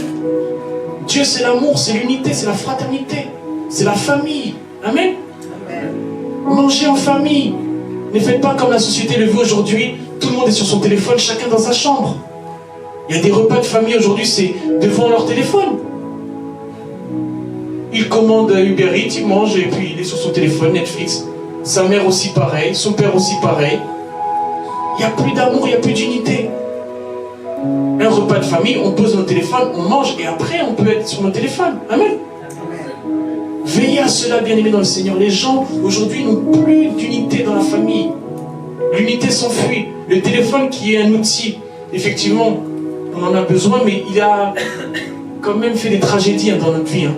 Dieu, c'est l'amour, c'est l'unité, c'est la fraternité. C'est la famille. Amen. Mangez en famille. Ne faites pas comme la société le veut aujourd'hui. Tout le monde est sur son téléphone, chacun dans sa chambre. Il y a des repas de famille aujourd'hui, c'est devant leur téléphone. Il commande Uber Eats, il mange et puis il est sur son téléphone, Netflix. Sa mère aussi pareil, son père aussi pareil. Il n'y a plus d'amour, il n'y a plus d'unité. Un repas de famille, on pose nos téléphones, on mange et après on peut être sur nos téléphones. Amen. Veillez à cela, bien-aimés dans le Seigneur. Les gens aujourd'hui n'ont plus d'unité dans la famille. L'unité s'enfuit. Le téléphone qui est un outil, effectivement, on en a besoin, mais il a quand même fait des tragédies dans notre vie.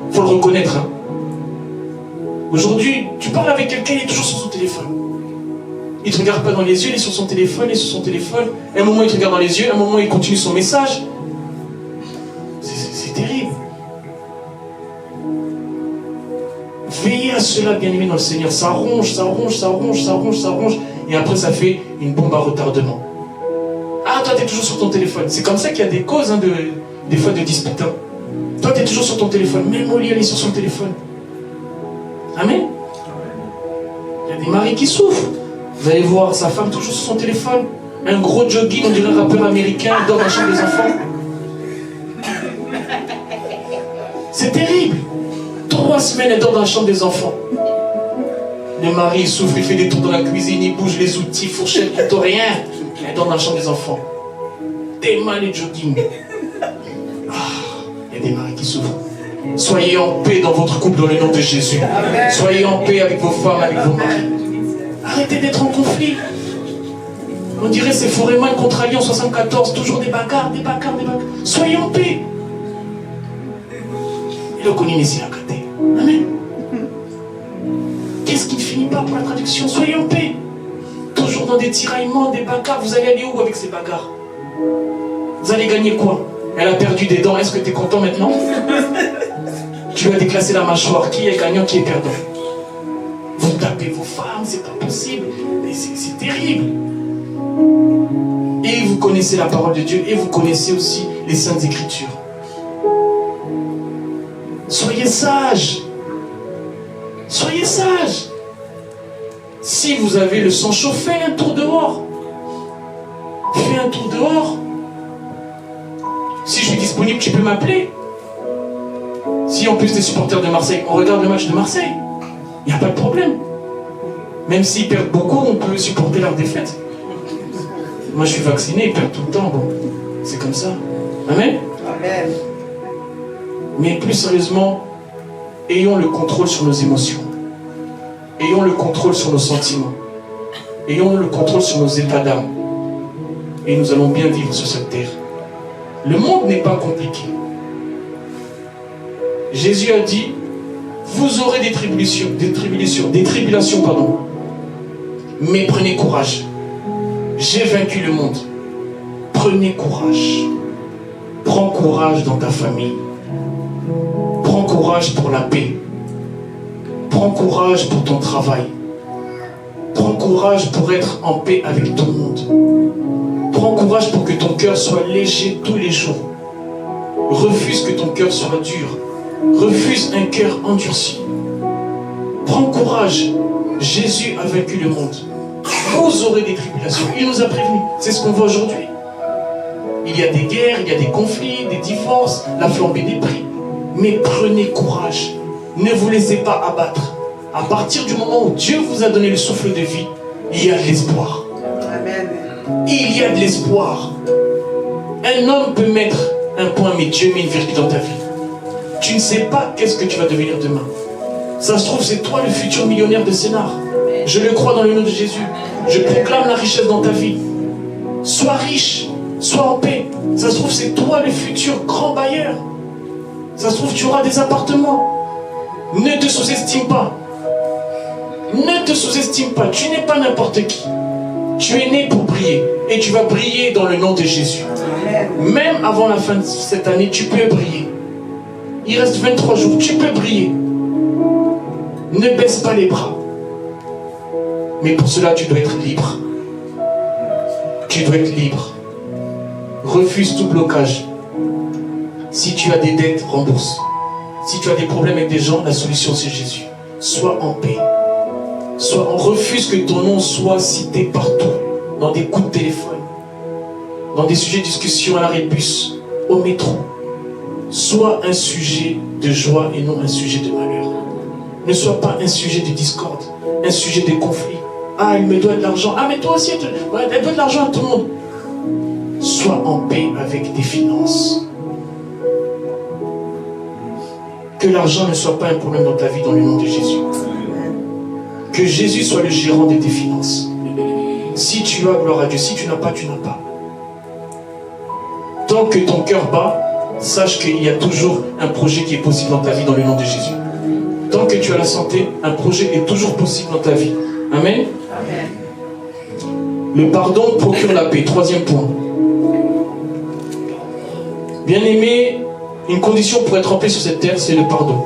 Il faut le reconnaître. Aujourd'hui, tu parles avec quelqu'un, il est toujours sur son téléphone. Il ne te regarde pas dans les yeux, il est sur son téléphone, il est sur son téléphone. À un moment, il te regarde dans les yeux, à un moment, il continue son message. C'est terrible. Veillez à cela, bien-aimés dans le Seigneur. Ça ronge, ça ronge, ça ronge, ça ronge, ça ronge. Et après, ça fait une bombe à retardement. Ah, toi, tu es toujours sur ton téléphone. C'est comme ça qu'il y a des causes, des fois, de disputes. Toi, tu es toujours sur ton téléphone. Même Molly, elle est sur son téléphone. Amen. Il y a des maris qui souffrent. Vous allez voir sa femme toujours sur son téléphone. Un gros jogging, on dirait un rappeur américain, il dort dans la chambre des enfants. C'est terrible. 3 semaines, elle dort dans la chambre des enfants. Le mari, il souffre, il fait des tours dans la cuisine, il bouge les outils, fourchette, tout, rien. Elle dort dans la chambre des enfants. T'es mal et jogging. Il y a des maris qui souffrent. Soyez en paix dans votre couple dans le nom de Jésus. Soyez en paix avec vos femmes, avec vos maris. Arrêtez d'être en conflit. On dirait c'est Foreman contre Ali en 74, toujours des bagarres, des bagarres, des bagarres. Soyez en paix. Et le connu ici à côté. Amen. Qu'est-ce qui ne finit pas pour la traduction? Soyez en paix. Toujours dans des tiraillements, des bagarres. Vous allez aller où avec ces bagarres? Vous allez gagner quoi? Elle a perdu des dents. Est-ce que tu es content maintenant? Tu vas déclasser la mâchoire. Qui est gagnant, qui est perdant? Vous tapez vos femmes, c'est pas possible. C'est terrible. Et vous connaissez la parole de Dieu et vous connaissez aussi les Saintes Écritures. Soyez sages. Soyez sages. Si vous avez le sang chaud, fais un tour dehors. Fais un tour dehors. Si je suis disponible, tu peux m'appeler. Si en plus tu es supporter de Marseille, on regarde le match de Marseille. Il n'y a pas de problème. Même s'ils perdent beaucoup, on peut supporter leur défaite. Moi, je suis vacciné, ils perdent tout le temps. Bon, c'est comme ça. Amen. Amen. Mais plus sérieusement, ayons le contrôle sur nos émotions. Ayons le contrôle sur nos sentiments. Ayons le contrôle sur nos états d'âme. Et nous allons bien vivre sur cette terre. Le monde n'est pas compliqué. Jésus a dit, vous aurez des tribulations, pardon. Mais prenez courage. J'ai vaincu le monde. Prenez courage. Prends courage dans ta famille. Prends courage pour la paix. Prends courage pour ton travail. Prends courage pour être en paix avec tout le monde. Prends courage pour que ton cœur soit léger tous les jours. Refuse que ton cœur soit dur. Refuse un cœur endurci. Prends courage. Jésus a vaincu le monde. Vous aurez des tribulations. Il nous a prévenus. C'est ce qu'on voit aujourd'hui. Il y a des guerres, il y a des conflits, des divorces, la flambée des prix. Mais prenez courage. Ne vous laissez pas abattre. À partir du moment où Dieu vous a donné le souffle de vie, il y a de l'espoir. Amen. Il y a de l'espoir. Un homme peut mettre un point, mais Dieu met une virgule dans ta vie. Tu ne sais pas qu'est-ce que tu vas devenir demain. Ça se trouve, c'est toi le futur millionnaire de Sénart. Je le crois dans le nom de Jésus. Je proclame la richesse dans ta vie. Sois riche, sois en paix. Ça se trouve, c'est toi le futur grand bailleur. Ça se trouve, tu auras des appartements. Ne te sous-estime pas. Ne te sous-estime pas. Tu n'es pas n'importe qui. Tu es né pour briller. Et tu vas briller dans le nom de Jésus. Même avant la fin de cette année, tu peux briller. Il reste 23 jours. Tu peux briller. Ne baisse pas les bras. Mais pour cela, tu dois être libre. Tu dois être libre. Refuse tout blocage. Si tu as des dettes, rembourse. Si tu as des problèmes avec des gens, la solution c'est Jésus. Sois en paix. Refuse que ton nom soit cité partout. Dans des coups de téléphone. Dans des sujets de discussion à l'arrêt de bus. Au métro. Sois un sujet de joie et non un sujet de malheur. Ne sois pas un sujet de discorde. Un sujet de conflit. Ah, il me doit de l'argent. Ah, mais toi aussi, elle doit de l'argent à tout le monde. Sois en paix avec tes finances. Que l'argent ne soit pas un problème dans ta vie dans le nom de Jésus. Que Jésus soit le gérant de tes finances. Si tu as, gloire à Dieu. Si tu n'as pas, tu n'as pas. Tant que ton cœur bat, sache qu'il y a toujours un projet qui est possible dans ta vie dans le nom de Jésus. Tant que tu as la santé, un projet est toujours possible dans ta vie. Amen. Amen. Le pardon procure la paix. Troisième point. Bien-aimé, une condition pour être en paix sur cette terre, c'est le pardon.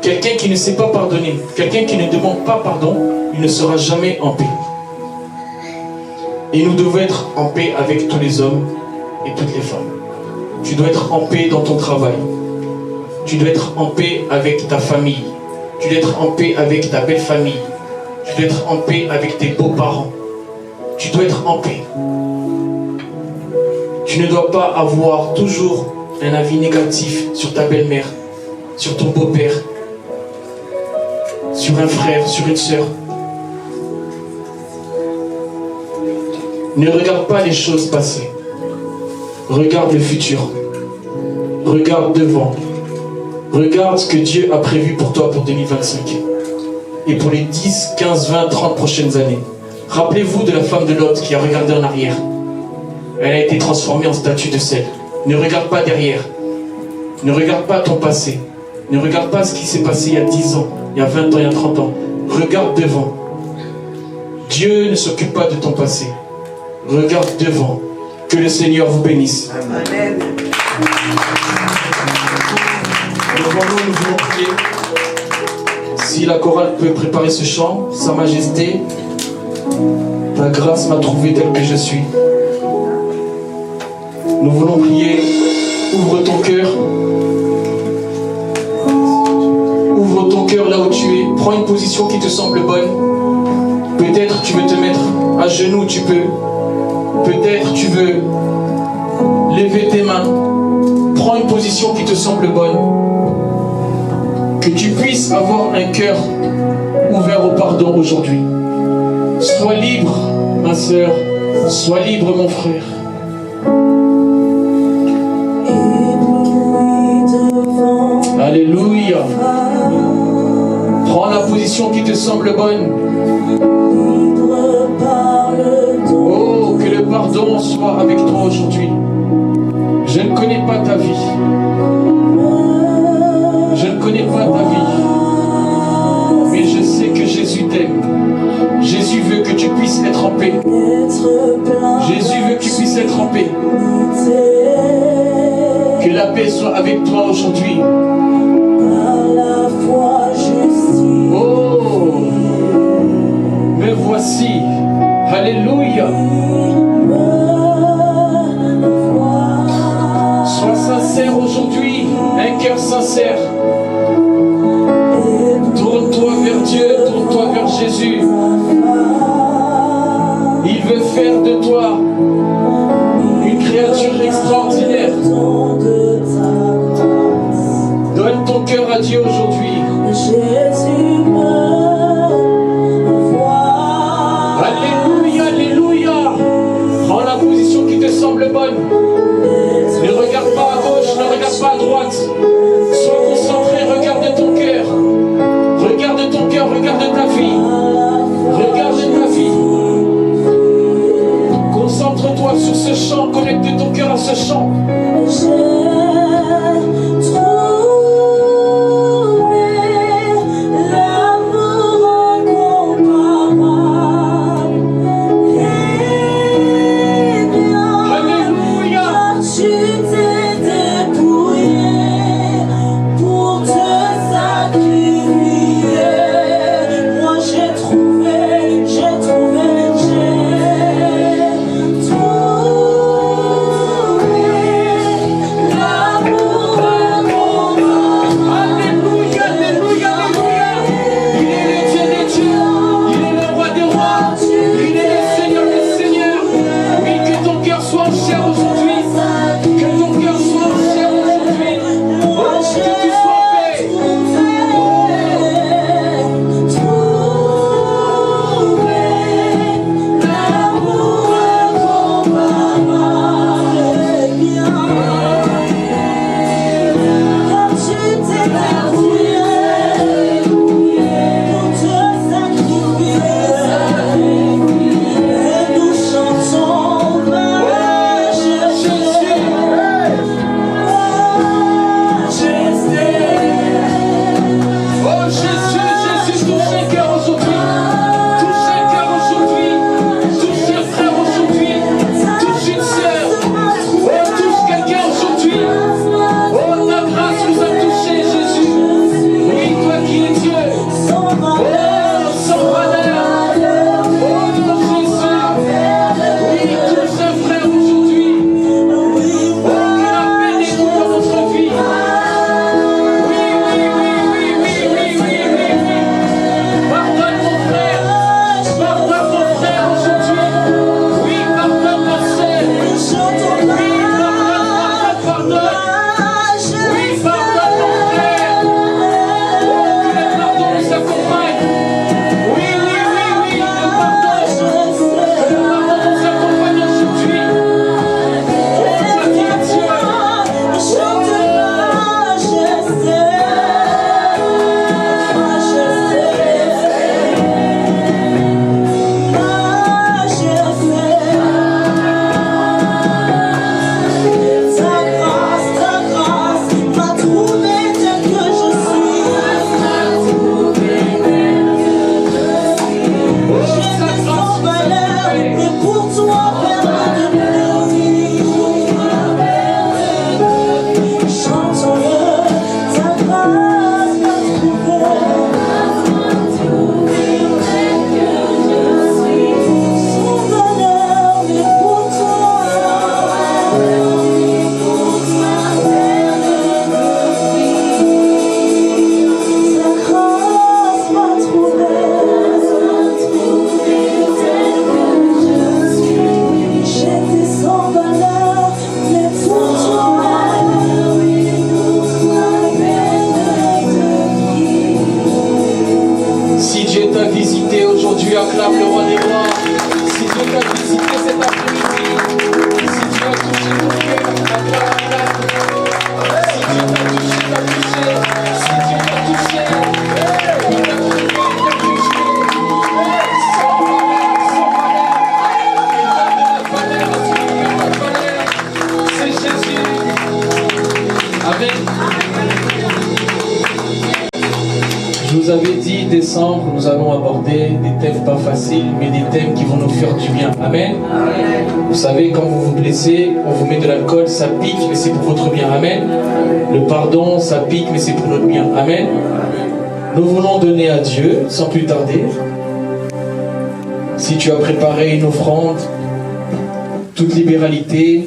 Quelqu'un qui ne sait pas pardonner, quelqu'un qui ne demande pas pardon, il ne sera jamais en paix. Et nous devons être en paix avec tous les hommes et toutes les femmes. Tu dois être en paix dans ton travail. Tu dois être en paix avec ta famille. Tu dois être en paix avec ta belle famille. Tu dois être en paix avec tes beaux-parents. Tu dois être en paix. Tu ne dois pas avoir toujours un avis négatif sur ta belle-mère, sur ton beau-père, sur un frère, sur une sœur. Ne regarde pas les choses passées. Regarde le futur. Regarde devant. Regarde ce que Dieu a prévu pour toi pour 2025. Et pour les 10, 15, 20, 30 prochaines années. Rappelez-vous de la femme de Lot qui a regardé en arrière. Elle a été transformée en statue de sel. Ne regarde pas derrière. Ne regarde pas ton passé. Ne regarde pas ce qui s'est passé il y a 10 ans, il y a 20 ans, il y a 30 ans. Regarde devant. Dieu ne s'occupe pas de ton passé. Regarde devant. Que le Seigneur vous bénisse. Amen. Nous voulons prier. Si la chorale peut préparer ce chant, Sa Majesté, ta grâce m'a trouvé tel que je suis. Nous voulons prier. Ouvre ton cœur. Ouvre ton cœur là où tu es. Prends une position qui te semble bonne. Peut-être tu veux te mettre à genoux, tu peux. Peut-être tu veux lever tes mains. Prends une position qui te semble bonne. Que Que tu puisses avoir un cœur ouvert au pardon aujourd'hui. Sois libre, ma sœur. Sois libre, mon frère. Alléluia. Prends la position qui te semble bonne. Oh, que le pardon soit avec toi aujourd'hui. Je ne connais pas ta vie. Je ne connais pas ta vie. Mais je sais que Jésus t'aime. Jésus veut que tu puisses être en paix. Jésus veut que tu puisses être en paix. Que la paix soit avec toi aujourd'hui. Oh, me voici. Alléluia. Sois sincère aujourd'hui, un cœur sincère. Tourne-toi vers Dieu, tourne-toi vers Jésus. Il veut faire de toi une créature extraordinaire. Donne ton cœur à Dieu aujourd'hui. Alléluia, alléluia. Prends la position qui te semble bonne. Ne regarde pas à gauche, ne regarde pas à droite. Sois concentré, regarde ton cœur. Regarde ton cœur, regarde ta vie. Regarde ta vie. Concentre-toi sur ce chant, connecte ton cœur à ce chant. visité aujourd'hui, acclame le roi des rois. Si Dieu t'a visité cet après-midi, si Dieu a touché ton cœur, acclame, acclame. Si Dieu t'a touché, t'a touché. Si Dieu t'a touché, il t'a touché, il t'a touché. Sans valeur, sans valeur. Il donne de la valeur à celui qui n'a pas de valeur. C'est Jésus. Amen. Je vous avais dit, décembre, nous allons aborder des thèmes pas faciles, mais des thèmes qui vont nous faire du bien. Amen. Vous savez, quand vous vous blessez, on vous met de l'alcool, ça pique, mais c'est pour votre bien. Amen. Le pardon, ça pique, mais c'est pour notre bien. Amen. Nous voulons donner à Dieu, sans plus tarder. Si tu as préparé une offrande, toute libéralité,